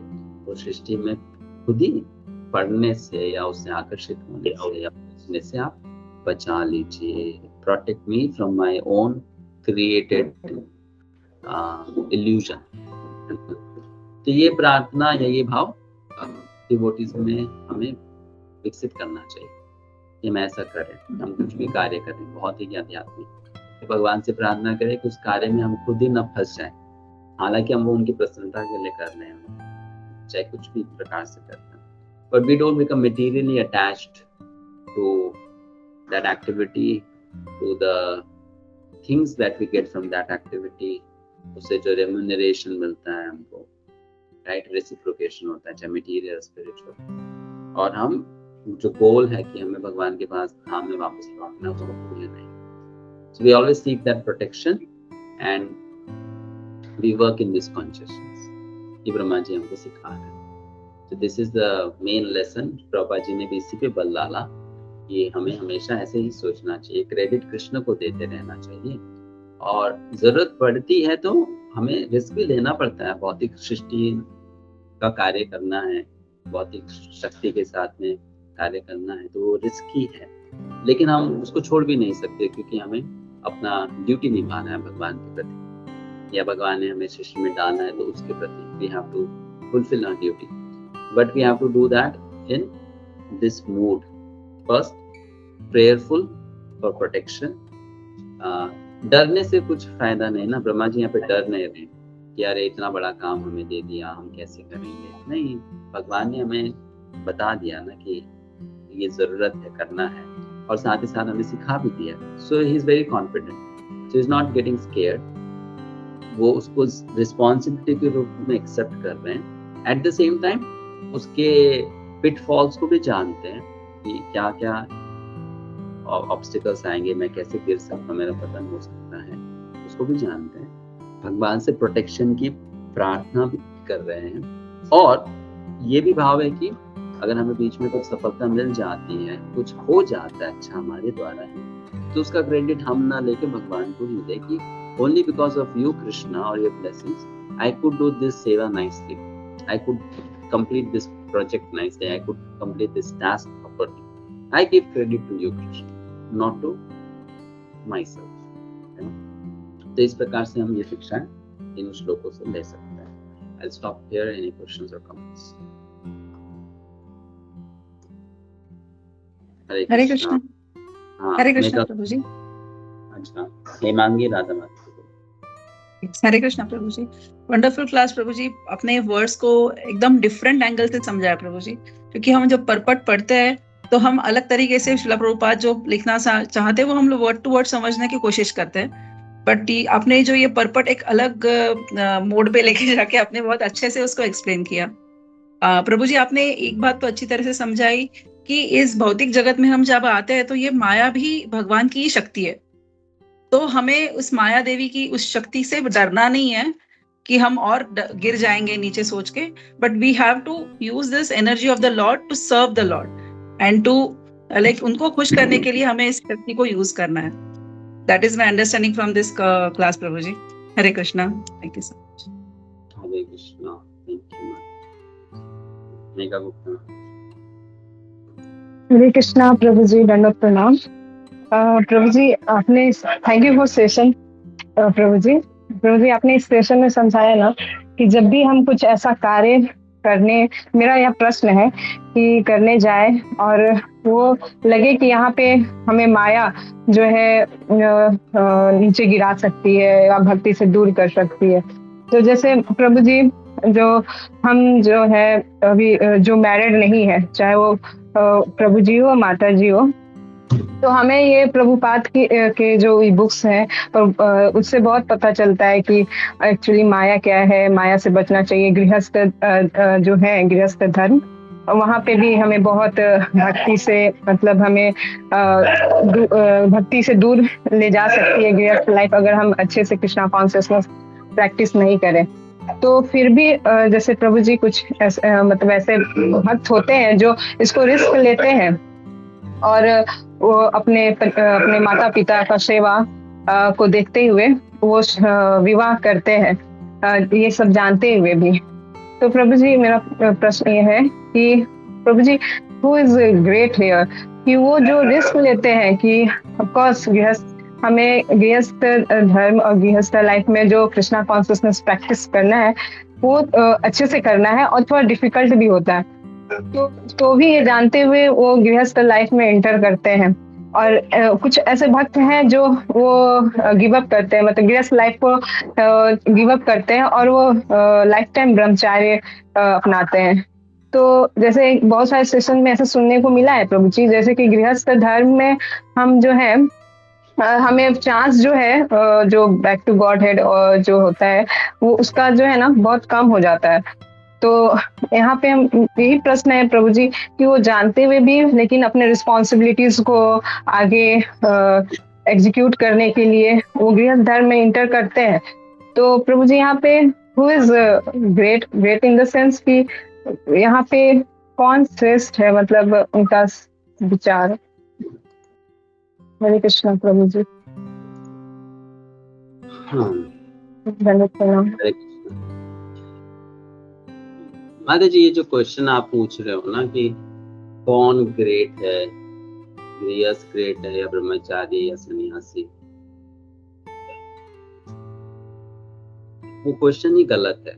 उस सृष्टि में खुद ही पढ़ने से या उससे आकर्षित होने से या बचने से आप बचा लीजिए। Protect me from my own created illusion. तो ये प्रार्थना या ये भाव डिवोटीज में हमें विकसित करना चाहिए कि हम ऐसा करें, हम कुछ भी कार्य करें, बहुत ही आध्यात्मिक भगवान से प्रार्थना करें कि उस कार्य में हम खुद ही न फंस जाएं। हालांकि हम वो उनकी प्रसन्नता के लिए कर रहे हैं, चाहे कुछ भी प्रकार से करते हैं, but we don't become materially attached to that activity, to the things that we get from that activity, उससे जो remuneration मिलता है हमको, right? Reciprocation होता है, चाहे material spiritual, और हम जो गोल है कि हमें भगवान के पास धाम में वापस लौटना, उसको भूले नहीं। So we always seek that protection and we work in this consciousness. ये ब्रह्मा जी हमको सिखा रहे हैं। So this is the main lesson। Prabhupada ji ने भी इसी पे बल डाला कि हमें हमेशा ऐसे ही सोचना चाहिए, क्रेडिट कृष्ण को देते रहना चाहिए, और जरूरत पड़ती है तो हमें रिस्क भी लेना पड़ता है। भौतिक सृष्टि का कार्य करना है, भौतिक शक्ति के साथ में कार्य करना है, तो वो रिस्की है, लेकिन हम उसको छोड़ भी नहीं सकते क्योंकि हमें अपना ड्यूटी निभाना है भगवान के प्रति, या भगवान ने हमें सृष्टि में डालना है तो उसके प्रति we have to fulfil our duty, but we have to do that in this mood. First prayerful for protection. डरने से कुछ फायदा नहीं ना, ब्रह्मा जी यहाँ पे डर नहीं रहे कि अरे इतना बड़ा काम हमें दे दिया, हम कैसे करेंगे। नहीं, भगवान ने हमें बता दिया ना कि ये जरूरत है, करना है, और साथ ही साथ हमें सिखा भी दिया। So he is very confident, so is not getting scared. वो उसको रिस्पॉन्सिबिलिटी के रूप में एक्सेप्ट कर रहे हैं, एट द सेम टाइम उसके पिटफॉल्स को भी जानते हैं कि क्या क्या ऑब्स्टिकल्स आएंगे, मैं कैसे गिर सकता, मेरा पतन हो सकता है, उसको भी जानते हैं। भगवान से प्रोटेक्शन की प्रार्थना भी कर रहे हैं, और ये भी भाव है कि अगर हमें बीच में कुछ सफलता मिल जाती है, कुछ हो जाता है अच्छा हमारे द्वारा है, तो उसका क्रेडिट हम ना लेके भगवान को ही दे कि only because of you Krishna or your blessings I could do this seva nicely, I could complete this project nicely, I could complete this task properly. I give credit to you Krishna, not to myself। तो इस प्रकार से हम ये शिक्षा इन श्लोकों से ले सकते हैं। I'll stop here. Any questions or comments? हरे कृष्ण। हाँ, हरे कृष्ण मेघा। प्रभु जी। अच्छा, हेमांगी राधा माता। हरे कृष्ण प्रभु जी। वंडरफुल क्लास प्रभु जी। अपने वर्ड्स को एकदम डिफरेंट एंगल से समझाया प्रभु जी, क्योंकि हम जब परपट पढ़ते हैं तो हम अलग तरीके से श्रील प्रभुपाद जो लिखना चाहते हैं वो हम लोग वर्ड टू वर्ड समझने की कोशिश करते हैं, बट आपने जो ये परपट एक अलग मोड पे लेके जाके आपने बहुत अच्छे से उसको एक्सप्लेन किया। प्रभु जी, आपने एक बात तो अच्छी तरह से समझाई कि इस भौतिक जगत में हम जब आते हैं तो ये माया भी भगवान की ही शक्ति है, तो हमें उस माया देवी की उस शक्ति से डरना नहीं है कि हम और गिर जाएंगे नीचे सोच के, but we have to use this energy of the lord to serve the lord and to like उनको खुश करने के लिए हमें इस शक्ति को यूज करना है। That is my understanding from this class प्रभु जी। Hare Krishna. Thank you so much. Hare Krishna. Thank you. Megha Gupta. Hare Krishna प्रभु जी, दंडवत प्रणाम। प्रभु जी आपने थैंक यू फॉर सेशन। प्रभु जी आपने इस सेशन में समझाया ना कि जब भी हम कुछ ऐसा कार्य करने, मेरा यह प्रश्न है कि करने जाए और वो लगे कि यहाँ पे हमें माया जो है नीचे गिरा सकती है या भक्ति से दूर कर सकती है, तो जैसे प्रभु जी जो हम जो है अभी जो मैरिड नहीं है, चाहे वो प्रभु जी हो माता जी हो, तो हमें ये प्रभुपाद के जो बुक्स हैं उससे बहुत पता चलता है कि एक्चुअली माया क्या है, माया से बचना चाहिए। गृहस्थ जो है गृहस्थ धर्म, वहाँ पे भी हमें बहुत भक्ति से मतलब हमें भक्ति से दूर ले जा सकती है गृहस्थ लाइफ, अगर हम अच्छे से कृष्णा कॉन्शियसनेस प्रैक्टिस नहीं करें। तो फिर भी जैसे प्रभु जी कुछ मतलब ऐसे भक्त होते हैं जो इसको रिस्क लेते हैं और वो अपने माता पिता का सेवा को देखते हुए वो विवाह करते हैं, ये सब जानते हुए भी। तो प्रभु जी मेरा प्रश्न ये है कि प्रभु जी हु इज ग्रेट हियर, कि वो जो रिस्क लेते हैं कि ऑफ कोर्स हमें गृहस्थ धर्म और गृहस्थ लाइफ में जो कृष्णा कॉन्शियसनेस प्रैक्टिस करना है वो अच्छे से करना है और थोड़ा डिफिकल्ट भी होता है, तो भी ये जानते हुए वो गृहस्थ लाइफ में एंटर करते हैं। और कुछ ऐसे भक्त हैं जो वो गिव अप करते हैं, मतलब गृहस्थ लाइफ को गिव अप करते हैं और वो लाइफ टाइम ब्रह्मचार्य अपनाते हैं। तो जैसे बहुत सारे सेशन में ऐसा सुनने को मिला है प्रभु जी, जैसे कि गृहस्थ धर्म में हम जो है हमें चांस जो है जो बैक टू गॉड हेड और जो होता है वो उसका जो है ना बहुत कम हो जाता है। तो यहाँ पे हम यही प्रश्न है प्रभु जी कि वो जानते हुए भी लेकिन अपने रिस्पॉन्सिबिलिटीज को आगे एग्जीक्यूट करने के लिए वो गृहस्थ धर्म में इंटर करते हैं। तो प्रभु जी यहाँ पे who is great in the sense कि यहाँ पे कौन श्रेष्ठ है, मतलब उनका विचार। हरे कृष्णा प्रभु जी। हरे माता जी, ये जो क्वेश्चन आप पूछ रहे हो ना कि कौन ग्रेट है, गृहस्थ ग्रेट है या ब्रह्मचारी या सन्यासी, वो क्वेश्चन ही गलत है,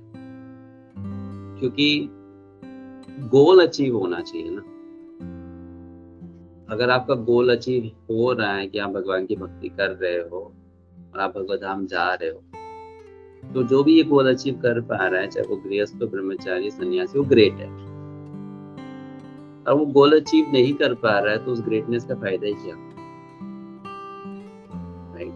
क्योंकि गोल अचीव होना चाहिए ना। अगर आपका गोल अचीव हो रहा है कि आप भगवान की भक्ति कर रहे हो और आप भगवत धाम जा रहे हो, तो जो भी ये गोल अचीव कर पा रहा है, चाहे वो गृहस्थ हो, ब्रह्मचारी, सन्यासी, वो ग्रेट है। और वो गोल अचीव नहीं कर पा रहा है तो उस ग्रेटनेस का फायदा ही क्या, राइट?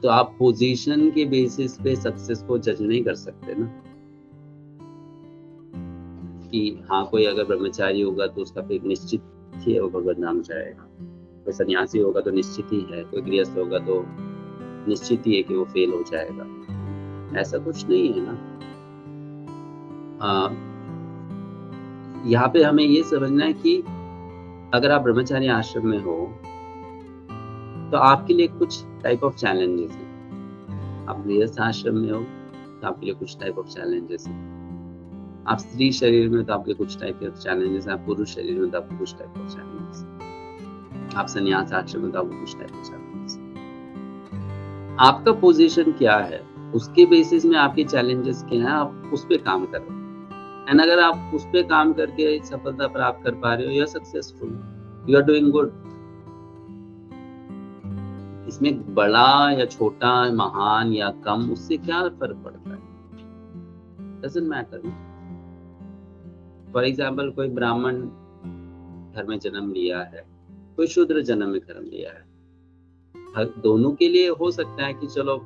तो आप पोजीशन के बेसिस पे सक्सेस को जज नहीं कर सकते ना, कि हाँ कोई अगर ब्रह्मचारी होगा तो उसका फिर निश्चित ही है वो भगवत धाम जाएगा, कोई सन्यासी होगा तो निश्चित ही है, कोई गृहस्थ होगा तो निश्चित ही है कि वो फेल हो जाएगा। ऐसा कुछ नहीं है ना। यहाँ पे हमें ये समझना है कि अगर आप ब्रह्मचारी आश्रम में हो तो आपके लिए कुछ टाइप ऑफ चैलेंजेस हैं। आप गृहस्थ आश्रम में हो तो आपके लिए कुछ टाइप ऑफ चैलेंजेस हैं। आप स्त्री शरीर में तो आपके कुछ टाइप के चैलेंजेस हैं, आप पुरुष शरीर में तो आपके कुछ टाइप ऑफ चैलेंजेस हैं, आप संन्यास आश्रम में तो आपको कुछ टाइप ऑफ चैलेंजेस हैं। आपका पोजीशन क्या है, उसके बेसिस में आपके चैलेंजेस क्या हैं, आप उस पे काम करो। एंड अगर आप उस पे काम करके सफलता प्राप्त कर पा रहे हो, you are successful, you are doing good. इसमें बड़ा या छोटा, महान या कम, उससे क्या फर्क पड़ता है? Doesn't matter. फॉर एग्जाम्पल, कोई ब्राह्मण घर में जन्म लिया है, कोई शूद्र जन्म में जन्म लिया है, दोनों के लिए हो सकता है कि चलो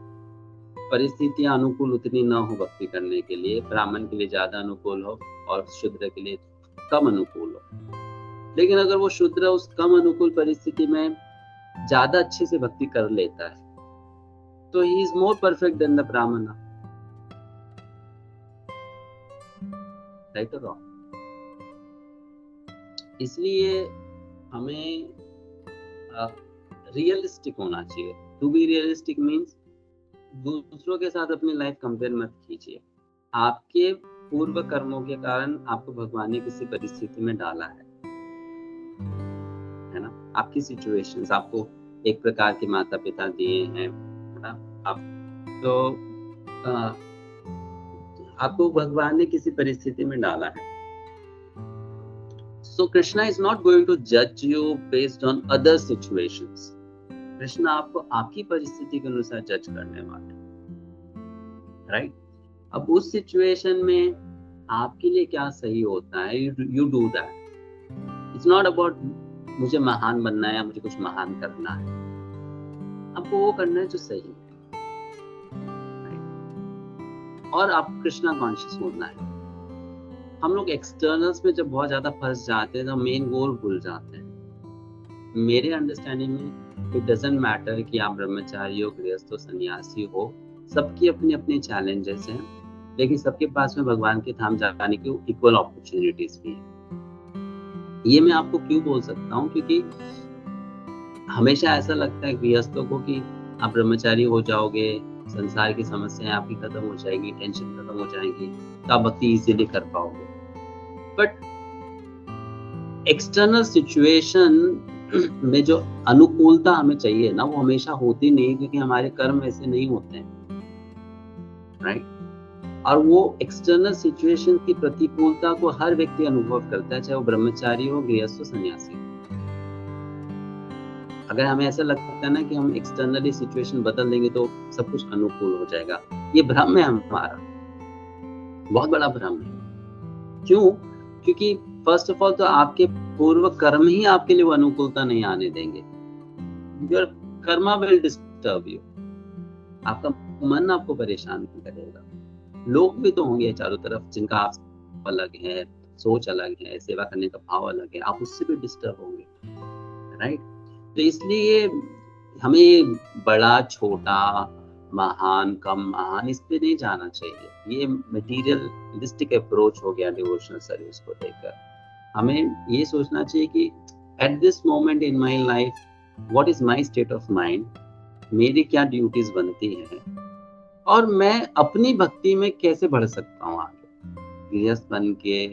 परिस्थितियां अनुकूल उतनी ना हो भक्ति करने के लिए, ब्राह्मण के लिए ज्यादा अनुकूल हो और शूद्र के लिए कम अनुकूल हो। लेकिन अगर वो शूद्र उस कम अनुकूल परिस्थिति में ज्यादा अच्छे से भक्ति कर लेता है, तो he is more perfect than the brahmin. Right और रॉन्ग? इसलिए हमें रियलिस्टिक होना चाहिए। टू बी रियलिस्टिक मीन्स दूसरों के साथ अपनी लाइफ कंपेयर मत कीजिए। आपके पूर्व कर्मों के कारण आपको भगवान ने किसी परिस्थिति में डाला है ना? आपकी सिचुएशंस, आपको एक प्रकार के माता पिता दिए हैं, है ना? आप तो आपको भगवान ने किसी परिस्थिति में डाला है। So Krishna is not going to judge you based on other situations. Krishna आपको आपकी परिस्थिति के अनुसार जज करने वाले, राइट? अब उस सिचुएशन में आपके लिए क्या सही होता है, you do that. It's not about मुझे महान बनना है या मुझे कुछ महान करना है, आपको वो करना है जो सही है, right? और आप कृष्णा कॉन्शियस होना है। हम लोग एक्सटर्नल्स में जब बहुत ज्यादा फंस जाते हैं तो मेन गोल भूल जाते हैं। मेरे अंडरस्टैंडिंग में इट डजंट मैटर कि आप ब्रह्मचारी हो, गृहस्थ हो, सन्यासी हो, सबकी अपनी अपनी चैलेंजेस हैं, लेकिन सबके पास में भगवान के धाम जाने की इक्वल अपॉर्चुनिटीज भी है। ये मैं आपको क्यों बोल सकता हूँ, क्योंकि हमेशा ऐसा लगता है गृहस्थों को कि आप ब्रह्मचारी हो जाओगे, संसार की समस्याएं आपकी खत्म हो जाएगी, टेंशन खत्म हो जाएगी, तो आप भक्ति इजीली कर पाओगे। बट एक्सटर्नल सिचुएशन में जो अनुकूलता हमें चाहिए ना, वो हमेशा होती नहीं, क्योंकि हमारे कर्म ऐसे नहीं होते हैं, राइट? और वो एक्सटर्नल सिचुएशन की प्रतिकूलता को हर व्यक्ति अनुभव करता है, चाहे वो ब्रह्मचारी हो, गृहस्थ हो, सन्यासी हो। अगर हमें ऐसा लगता है ना कि हम एक्सटर्नली सिचुएशन बदल देंगे तो सब कुछ अनुकूल हो जाएगा, ये भ्रम है हमारा, बहुत बड़ा भ्रम है। क्यों? क्योंकि फर्स्ट ऑफ ऑल तो आपके पूर्व कर्म ही आपके लिए वो अनुकूलता नहीं आने देंगे। Your Karma will disturb you, आपका मन आपको परेशान करेगा। लोग भी तो होंगे चारों तरफ जिनका आप अलग है, सोच अलग है, सेवा करने का भाव अलग है, आप उससे भी डिस्टर्ब होंगे, राइट? तो इसलिए हमें बड़ा छोटा, महान कम महान, इस पे नहीं जाना चाहिए। ये मटीरियलिस्टिक अप्रोच हो गया डिवोशनल सर्विस को लेकर। हमें ये सोचना चाहिए कि at this moment in my life what is my state of mind, मेरी क्या ड्यूटीज बनती हैं और मैं अपनी भक्ति में कैसे बढ़ सकता हूँ आगे। गृहस्थ बन के,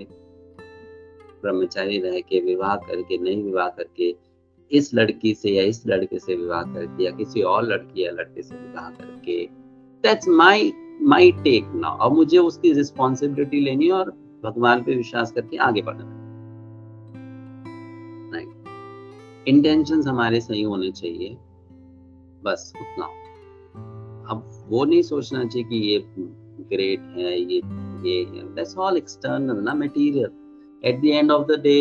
ब्रह्मचारी रह के, विवाह करके, नहीं विवाह करके, इस लड़की से या इस लड़के से विवाह करके, या किसी और लड़की या लड़के से विवाह करके, दैट्स माय टेक नाउ। अब मुझे उसकी रिस्पॉन्सिबिलिटी लेनी है और भगवान पे विश्वास करके आगे बढ़ना है। इंटेंशंस हमारे सही होने चाहिए, बस उतना। अब वो नहीं सोचना चाहिए कि ये ग्रेट है, ये है, दैट्स ऑल एक्सटर्नल ना, material. At the end of the day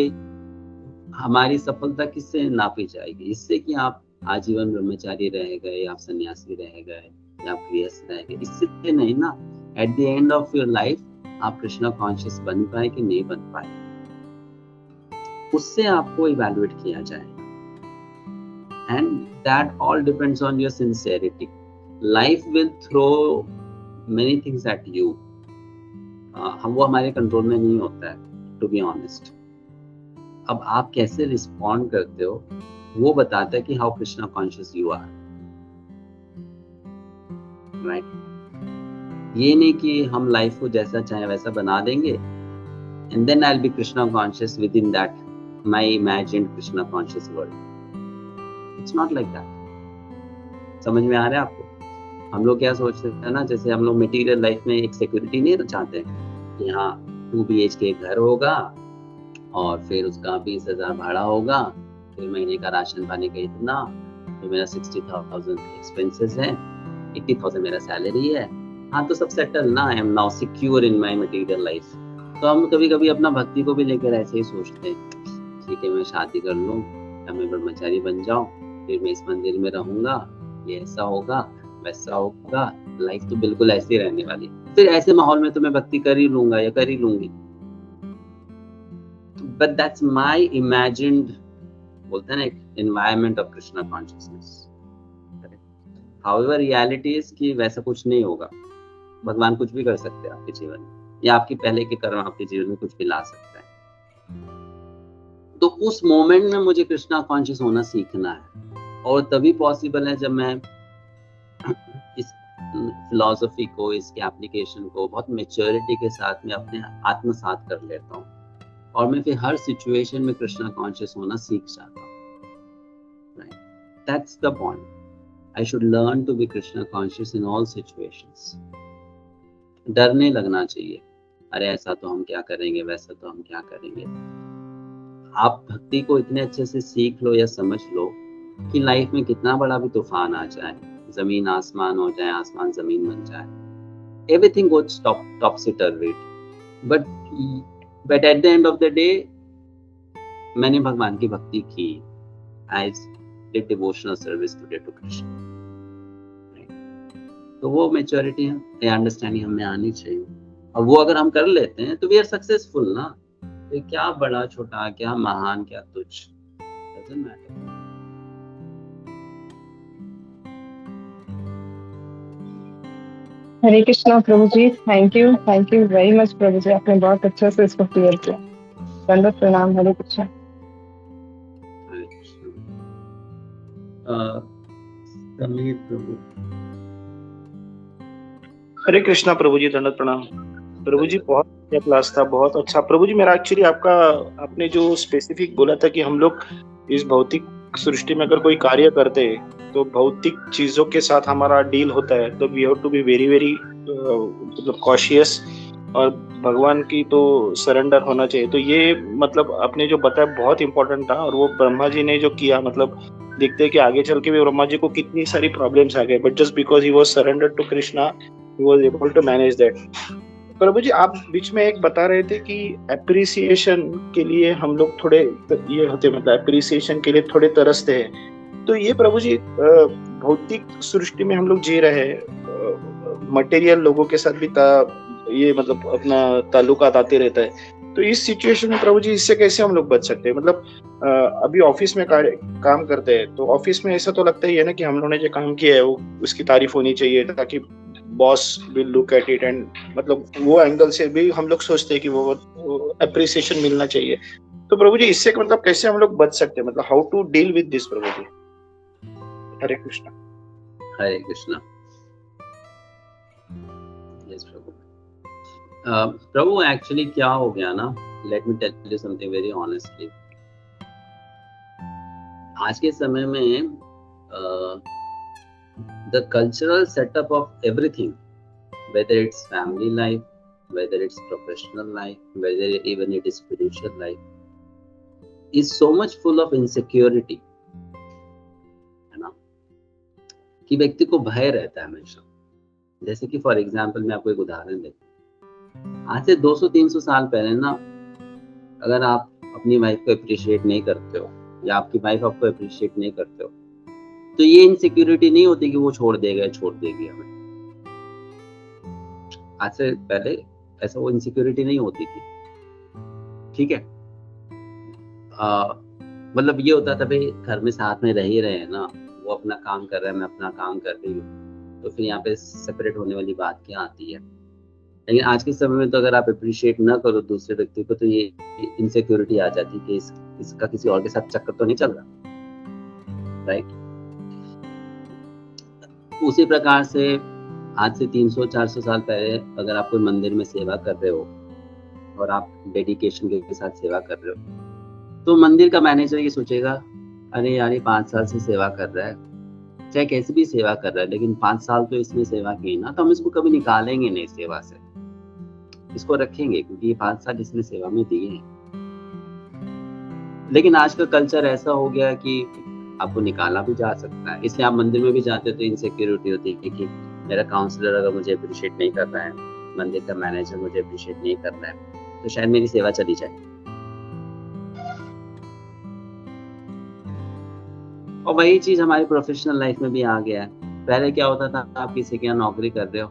हमारी सफलता किससे नापी जाएगी? इससे कि आप आजीवन ब्रह्मचारी रह गए, आप सन्यासी रह गए, या आप गृहस्थ रह गए, इससे नहीं ना। At the end of your life आप कृष्णा कॉन्शियस बन पाए कि नहीं बन पाए, उससे आपको इवैल्यूएट किया जाएगा। And that all depends on your sincerity. Life will throw many things at you, वो हमारे कंट्रोल में नहीं होता है, टू बी ऑनेस्ट। अब आप कैसे रिस्पॉन्ड करते हो वो बताता है कि how Krishna conscious you are, right? ये नहीं कि हम लाइफ को जैसा चाहे वैसा बना देंगे and then I will be Krishna conscious within that my imagined Krishna conscious world. It's not like that. समझ में आ रहा है आपको? हम लोग क्या सोचते हैं ना, जैसे हम लोग मटेरियल लाइफ में एक सिक्योरिटी नहीं चाहते कि हाँ 2 BHK घर होगा और फिर उसका 20,000 भाड़ा होगा, फिर महीने का राशन पानी का इतना, तो मेरा 60,000 एक्सपेंसेस है, 80,000 मेरा सैलरी है, हाँ तो सब सेटल ना, I M now secure in my material life. तो हम कभी कभी अपना भक्ति को भी लेकर ऐसे ही सोचते हैं, ठीक है मैं शादी कर लूँ या मैं ब्रह्मचारी बन जाऊँ, फिर मैं इस मंदिर में रहूंगा, ये ऐसा होगा वैसा होगा, लाइफ तो बिल्कुल ऐसी रहने वाली, फिर ऐसे माहौल में तो मैं भक्ति कर ही लूंगा या कर ही लूंगी। बट दैट्स माय इमेजिन्ड, बोलते हैं ना, एक environment of Krishna consciousness. However reality is कि वैसा कुछ नहीं होगा, भगवान कुछ भी कर सकते हैं आपके जीवन में, या आपके पहले के कर्म आपके जीवन में कुछ भी ला सकता है। तो उस मोमेंट में मुझे कृष्णा कॉन्शियस होना सीखना है, और तभी पॉसिबल है जब मैं इस फिलॉसफी को, इसके एप्लीकेशन को बहुत मैच्योरिटी के साथ में अपने आत्मसात कर लेता हूँ, और मैं फिर हर सिचुएशन में कृष्णा कॉन्शियस होना सीख जाता हूँ। That's the point. I should learn to be Krishna conscious in all situations. डर नहीं लगना चाहिए, अरे ऐसा तो हम क्या करेंगे, वैसा तो हम क्या करेंगे। आप भक्ति को इतने अच्छे से सीख लो या समझ लो कि लाइफ में कितना बड़ा भी तूफान आ जाए, जमीन आसमान हो जाए, आसमान जमीन बन जाए, everything goes topsy-turvy, but at the end of the day मैंने भगवान की भक्ति की, I did devotional service today to Krishna, तो वो मैच्योरिटी है, अंडरस्टैंडिंग हमें आनी चाहिए, और वो अगर हम कर लेते हैं तो वी आर सक्सेसफुल ना। तो क्या बड़ा छोटा, क्या महान, क्या तुच्छ, doesn't matter. Hare Krishna Prabhu ji, thank you very much प्रभु जी, आपने बहुत अच्छे से इसको क्लियर किया। दंडवत प्रणाम। हरे कृष्णा। हरे कृष्णा। समीर प्रभु। हरे कृष्णा प्रभु जी, दंडवत प्रणाम। प्रभु जी बहुत अच्छा क्लास था, बहुत अच्छा। प्रभु जी मेरा एक्चुअली आपने जो स्पेसिफिक बोला था कि हम लोग इस भौतिक सृष्टि में अगर कोई कार्य करते हैं तो भौतिक चीजों के साथ हमारा डील होता है, तो we have to be very very मतलब कॉशियस, और भगवान की तो सरेंडर होना चाहिए। तो ये मतलब आपने जो बताया बहुत इंपॉर्टेंट था, और वो ब्रह्मा जी ने जो किया, मतलब देखते हैं कि आगे चल के भी ब्रह्मा जी को कितनी सारी प्रॉब्लम्स आ गए, but just because he was surrendered to Krishna he was able to manage that. प्रभु जी आप बीच में एक बता रहे थे कि एप्रिसिएशन के लिए हम लोग थोड़े ये होते, मतलब एप्रिसिएशन के लिए थोड़े तरसते हैं। तो ये प्रभु जी भौतिक सृष्टि में हम लोग जी रहे हैं, मटेरियल लोगों के साथ भी ये मतलब अपना ताल्लुकात आते रहता है, तो इस सिचुएशन में प्रभु जी इससे कैसे हम लोग बच सकते हैं? मतलब अभी ऑफिस में काम करते हैं, तो ऑफिस में ऐसा तो लगता ही है ना कि हम लोगों ने जो काम किया है वो उसकी तारीफ होनी चाहिए, ताकि boss will look at it, and मतलब वो एंगल से भी हम लोग सोचते हैं कि वो एप्रिसिएशन मिलना चाहिए। तो प्रभु जी इससे मतलब कैसे हम लोग बच सकते हैं, मतलब how to deal with this Prabhu ji? Hare Krishna. Hare Krishna. Yes Prabhu. Prabhu actually क्या हो गया ना, let me tell you something very honestly. आज के समय में the cultural setup of everything, whether it's family life, whether it's professional life, whether even it is spiritual life, is so much full of insecurity, है ना, कि व्यक्ति को भय रहता है हमेशा। जैसे कि फॉर एग्जाम्पल मैं आपको एक उदाहरण देता हूँ। आज से 200-300 साल पहले ना, अगर आप अपनी वाइफ को अप्रिशिएट नहीं करते हो, या आपकी वाइफ आपको अप्रिशिएट नहीं करते हो, तो ये इनसिक्योरिटी नहीं होती कि वो छोड़ देगी हमें। आज से पहले ऐसा वो इनसिक्योरिटी नहीं होती थी, ठीक है। मतलब ये होता था भाई घर में साथ में रह ही रहे हैं ना, वो अपना काम कर रहा है, मैं अपना काम कर रही हूँ, तो फिर यहाँ पे सेपरेट होने वाली बात क्या आती है। लेकिन आज के समय में तो अगर आप अप्रिशिएट ना करो दूसरे व्यक्ति को, तो ये इनसिक्योरिटी आ जाती है कि इसका किसी और के साथ चक्कर तो नहीं चल रहा, राइट। उसी प्रकार से आज से 300-400 साल पहले अगर आप कोई मंदिर में सेवा कर रहे हो और आप डेडिकेशन के साथ सेवा कर रहे हो, तो मंदिर का मैनेजर ये सोचेगा, अरे यार ये 5 साल से सेवा कर रहा है, चाहे कैसी भी सेवा कर रहा है, लेकिन 5 साल तो इसमें सेवा की ना, तो हम इसको कभी निकालेंगे नहीं सेवा से, इसको रखेंगे क्योंकि ये 5 साल इसने सेवा में दिए हैं। लेकिन आज का कल्चर ऐसा हो गया है कि आपको निकाला भी जा सकता है, इसलिए आप मंदिर में भी जाते हो तो इनसिक्योरिटी होती है कि मेरा काउंसलर अगर मुझे अप्रिशिएट नहीं कर रहा है, मंदिर का मैनेजर मुझे अप्रिशिएट नहीं कर रहा है, तो शायद मेरी सेवा चली जाए। और वही चीज हमारी प्रोफेशनल लाइफ में भी आ गया है। पहले क्या होता था, आप किसी के यहाँ नौकरी कर रहे हो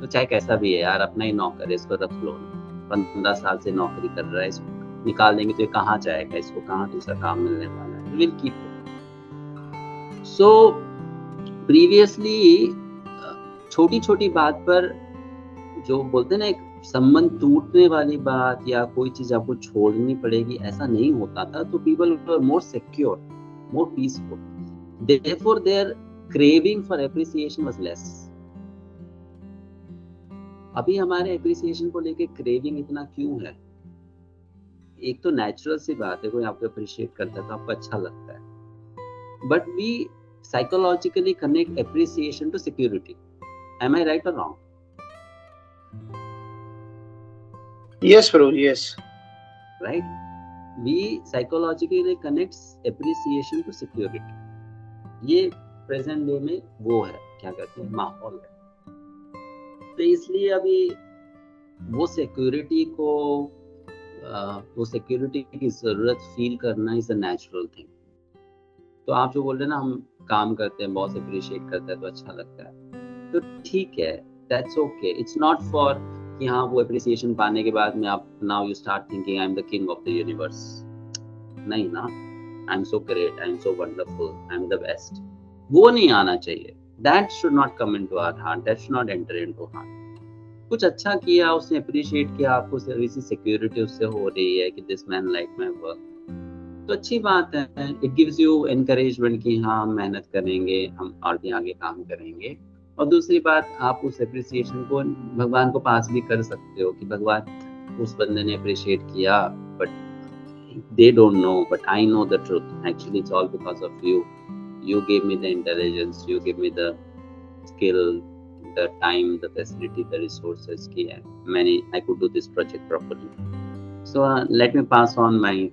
तो चाहे कैसा भी है यार, अपना ही नौकर है, इसको रख लो। 15 साल से नौकरी कर रहा है, इसको निकाल देंगे तो ये कहाँ जाएगा, इसको कहाँ दूसरा काम मिलने वाला है, will keep it. So previously छोटी छोटी बात पर जो बोलते हैं ना, एक संबंध टूटने वाली बात या कोई चीज आपको छोड़नी पड़ेगी, ऐसा नहीं होता था। तो people were more secure, more peaceful, therefore their craving for appreciation was less. अभी हमारे appreciation को लेके craving इतना क्यों है? एक तो natural सी बात है, कोई आपको appreciate करता है तो आपको अच्छा लगता है, but we psychologically connect appreciation to security. Am I right or wrong? Yes, Prabhu, yes. Right? We psychologically connects appreciation to security. ये प्रेजेंट डे में वो है, क्या कहते हैं, माहौल है। तो इसलिए अभी वो सिक्योरिटी को, वो सिक्योरिटी की जरूरत फील करना इज अ नेचुरल थिंग। तो आप जो बोल रहे हैं ना, हम काम करते हैं, बॉस अप्रिशिएट करता है तो अच्छा लगता है, तो ठीक है, that's okay. It's not for कि हाँ वो अप्रिसिएशन पाने के बाद में आप now you start thinking I am the king of the universe. नहीं ना, I am so great, I am so wonderful, I am the best, वो नहीं आना चाहिए। That should not come into our heart, that should not enter into heart. कुछ अच्छा किया, उसने अप्रिशिएट किया, आपको सर्विस सिक्योरिटी उससे हो रही है कि this man like my work, तो अच्छी बात है। इट गिव्स यू एनकरेजमेंट कि हाँ हम मेहनत करेंगे, हम और भी आगे काम करेंगे। और दूसरी बात, आप उस अप्रिसिएशन को भगवान को पास भी कर सकते हो कि भगवान उस बंदे ने अप्रिशिएट किया, but they don't know, but I know the truth, actually it's all because of you. You give me the intelligence, you give me the skill, the time, the facility, the resources की है, मैंने I could do this project properly. So let me pass on my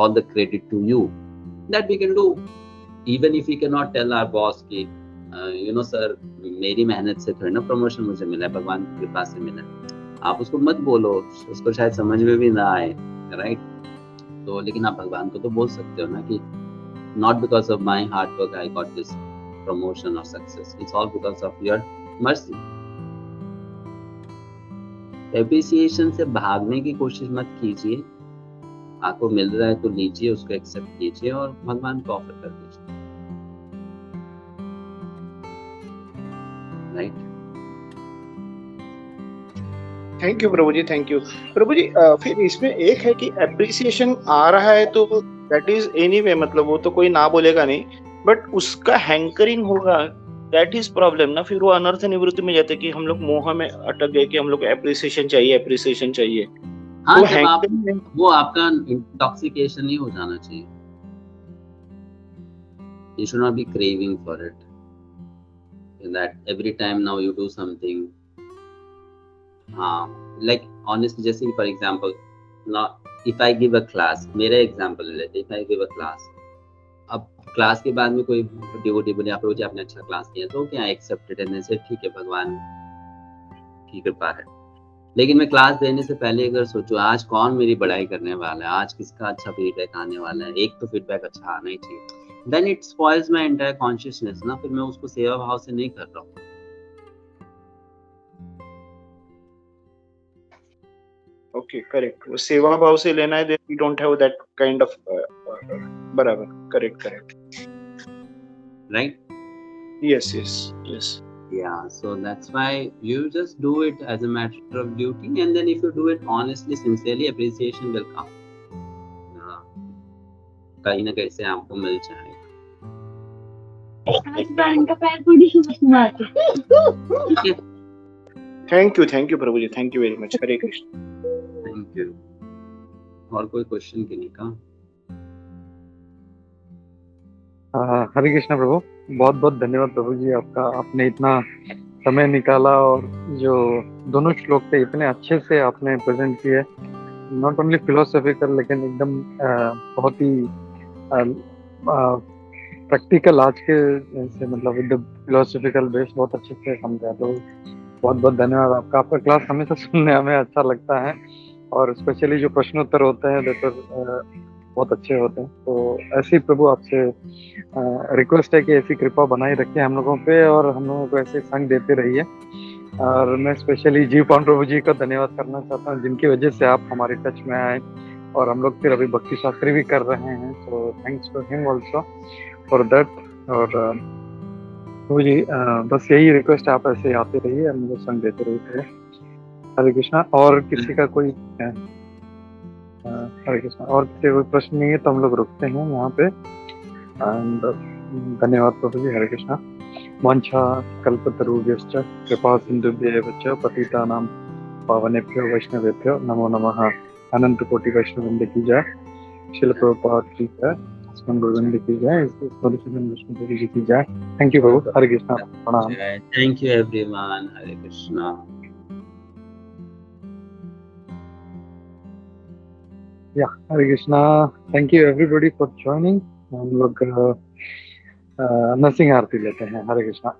all the credit to you, that we can do, even if we cannot tell our boss कि you know sir, मेरी मेहनत से थोड़ी ना promotion मुझे मिला है, भगवान की कृपा से मिला है। आप उसको मत बोलो, उसको शायद समझ में भी ना आए, राइट? तो लेकिन आप भगवान को तो बोल सकते हो ना कि not because of my hard work I got this promotion or success, it's all because of your mercy. Appreciation से भागने की कोशिश मत कीजिए, आपको मिल रहा है तो लीजिए, उसको एक्सेप्ट कीजिए और भगवान को ऑफर कर दीजिए, right? Thank you Prabhu ji, thank you प्रभु जी। फिर इसमें एक है कि एप्रिसिएशन आ रहा है तो दैट इज एनीवे, मतलब वो तो कोई ना बोलेगा नहीं, बट उसका हैंकरिंग होगा, दैट इज प्रॉब्लम ना। फिर वो अनर्थ निवृत्ति में जाते कि हम लोग मोह में अटक गए कि हम लोग एप्रिसिएशन चाहिए, एप्रिसिएशन चाहिए। हाँ, तो जब आप वो आपका इंटॉक्सिकेशन ही हो जाना चाहिए। You should not be craving for it. That every time now you do something, like honestly, जैसे for example, now if I give a class, मेरा example लेते, if I give a class, अब class के बाद में कोई devotee बोले आप लोग आपने अच्छा क्लास किया, तो क्या एक्सेप्टेड है, जैसे ठीक है भगवान की कृपा है। लेकिन मैं क्लास देने से पहले अगर सोचूं आज कौन मेरी बड़ाई करने वाला है, आज किसका अच्छा फीडबैक आने वाला है, एक तो फीडबैक अच्छा आना ही चाहिए, then it spoils my entire consciousness ना। फिर मैं उसको सेवा भाव से नहीं कर रहा हूँ। ओके, करेक्ट, वो सेवा भाव से लेना है, we don't have that kind of, बराबर, correct, right? Yes yes yes. Yeah, so that's why you just do it as a matter of duty, and then if you do it honestly, sincerely, appreciation will come. कहीं ना कहीं से आपको मिल जाएगा। Thank you Prabhu ji, thank you very much. Hare Krishna. Thank you. और कोई question की नहीं का? हरे कृष्णा प्रभु, बहुत बहुत धन्यवाद प्रभु जी आपका, आपने इतना समय निकाला और जो दोनों श्लोक थे इतने अच्छे से आपने प्रेजेंट किए, नॉट ओनली फिलोसॉफिकल लेकिन एकदम बहुत ही प्रैक्टिकल आज के से, मतलब विद फिलोसॉफिकल बेस बहुत अच्छे से समझा। तो बहुत बहुत धन्यवाद आपका, आपका क्लास हमेशा सुनने हमें अच्छा लगता है और स्पेशली जो प्रश्नोत्तर होते हैं बहुत अच्छे होते हैं। तो ऐसे ही प्रभु आपसे रिक्वेस्ट है कि ऐसी कृपा बनाई रखिए हम लोगों पे और हम लोगों को ऐसे संग देते रहिए। और मैं स्पेशली जीव पान प्रभु जी का धन्यवाद करना चाहता हूँ, जिनकी वजह से आप हमारे टच में आए और हम लोग फिर अभी भक्ति शास्त्री भी कर रहे हैं। तो thanks to him also for that. और प्रभु जी बस यही रिक्वेस्ट है, आप ऐसे आते रहिए, हम लोग संग देते रहिए। हरे कृष्णा। और किसी का कोई हरे कृष्णा, और किसी का कोई प्रश्न नहीं है तो हम लोग रुकते हैं यहाँ पे। एंड धन्यवाद प्रभु जी। हरे कृष्णा। वाञ्छा कल्पतरुभ्यश्च कृपा सिन्धुभ्येव च पतितानां पावनेभ्यो वैष्णवेभ्यो नमो नमः। अनंत कोटि वैष्णववृंद की जय। श्रील प्रभुपाद की जय। इस्कॉन गोविंद की जय। मधुसूदन विष्णु देवी जी की जय। थैंक यू प्रभु। हरे कृष्णा। प्रणाम। Thank you everyone. Hare Krishna. या Hare Krishna. Thank you everybody for joining. हम लोग नरसिंह आरती लेते हैं। हरे कृष्णा।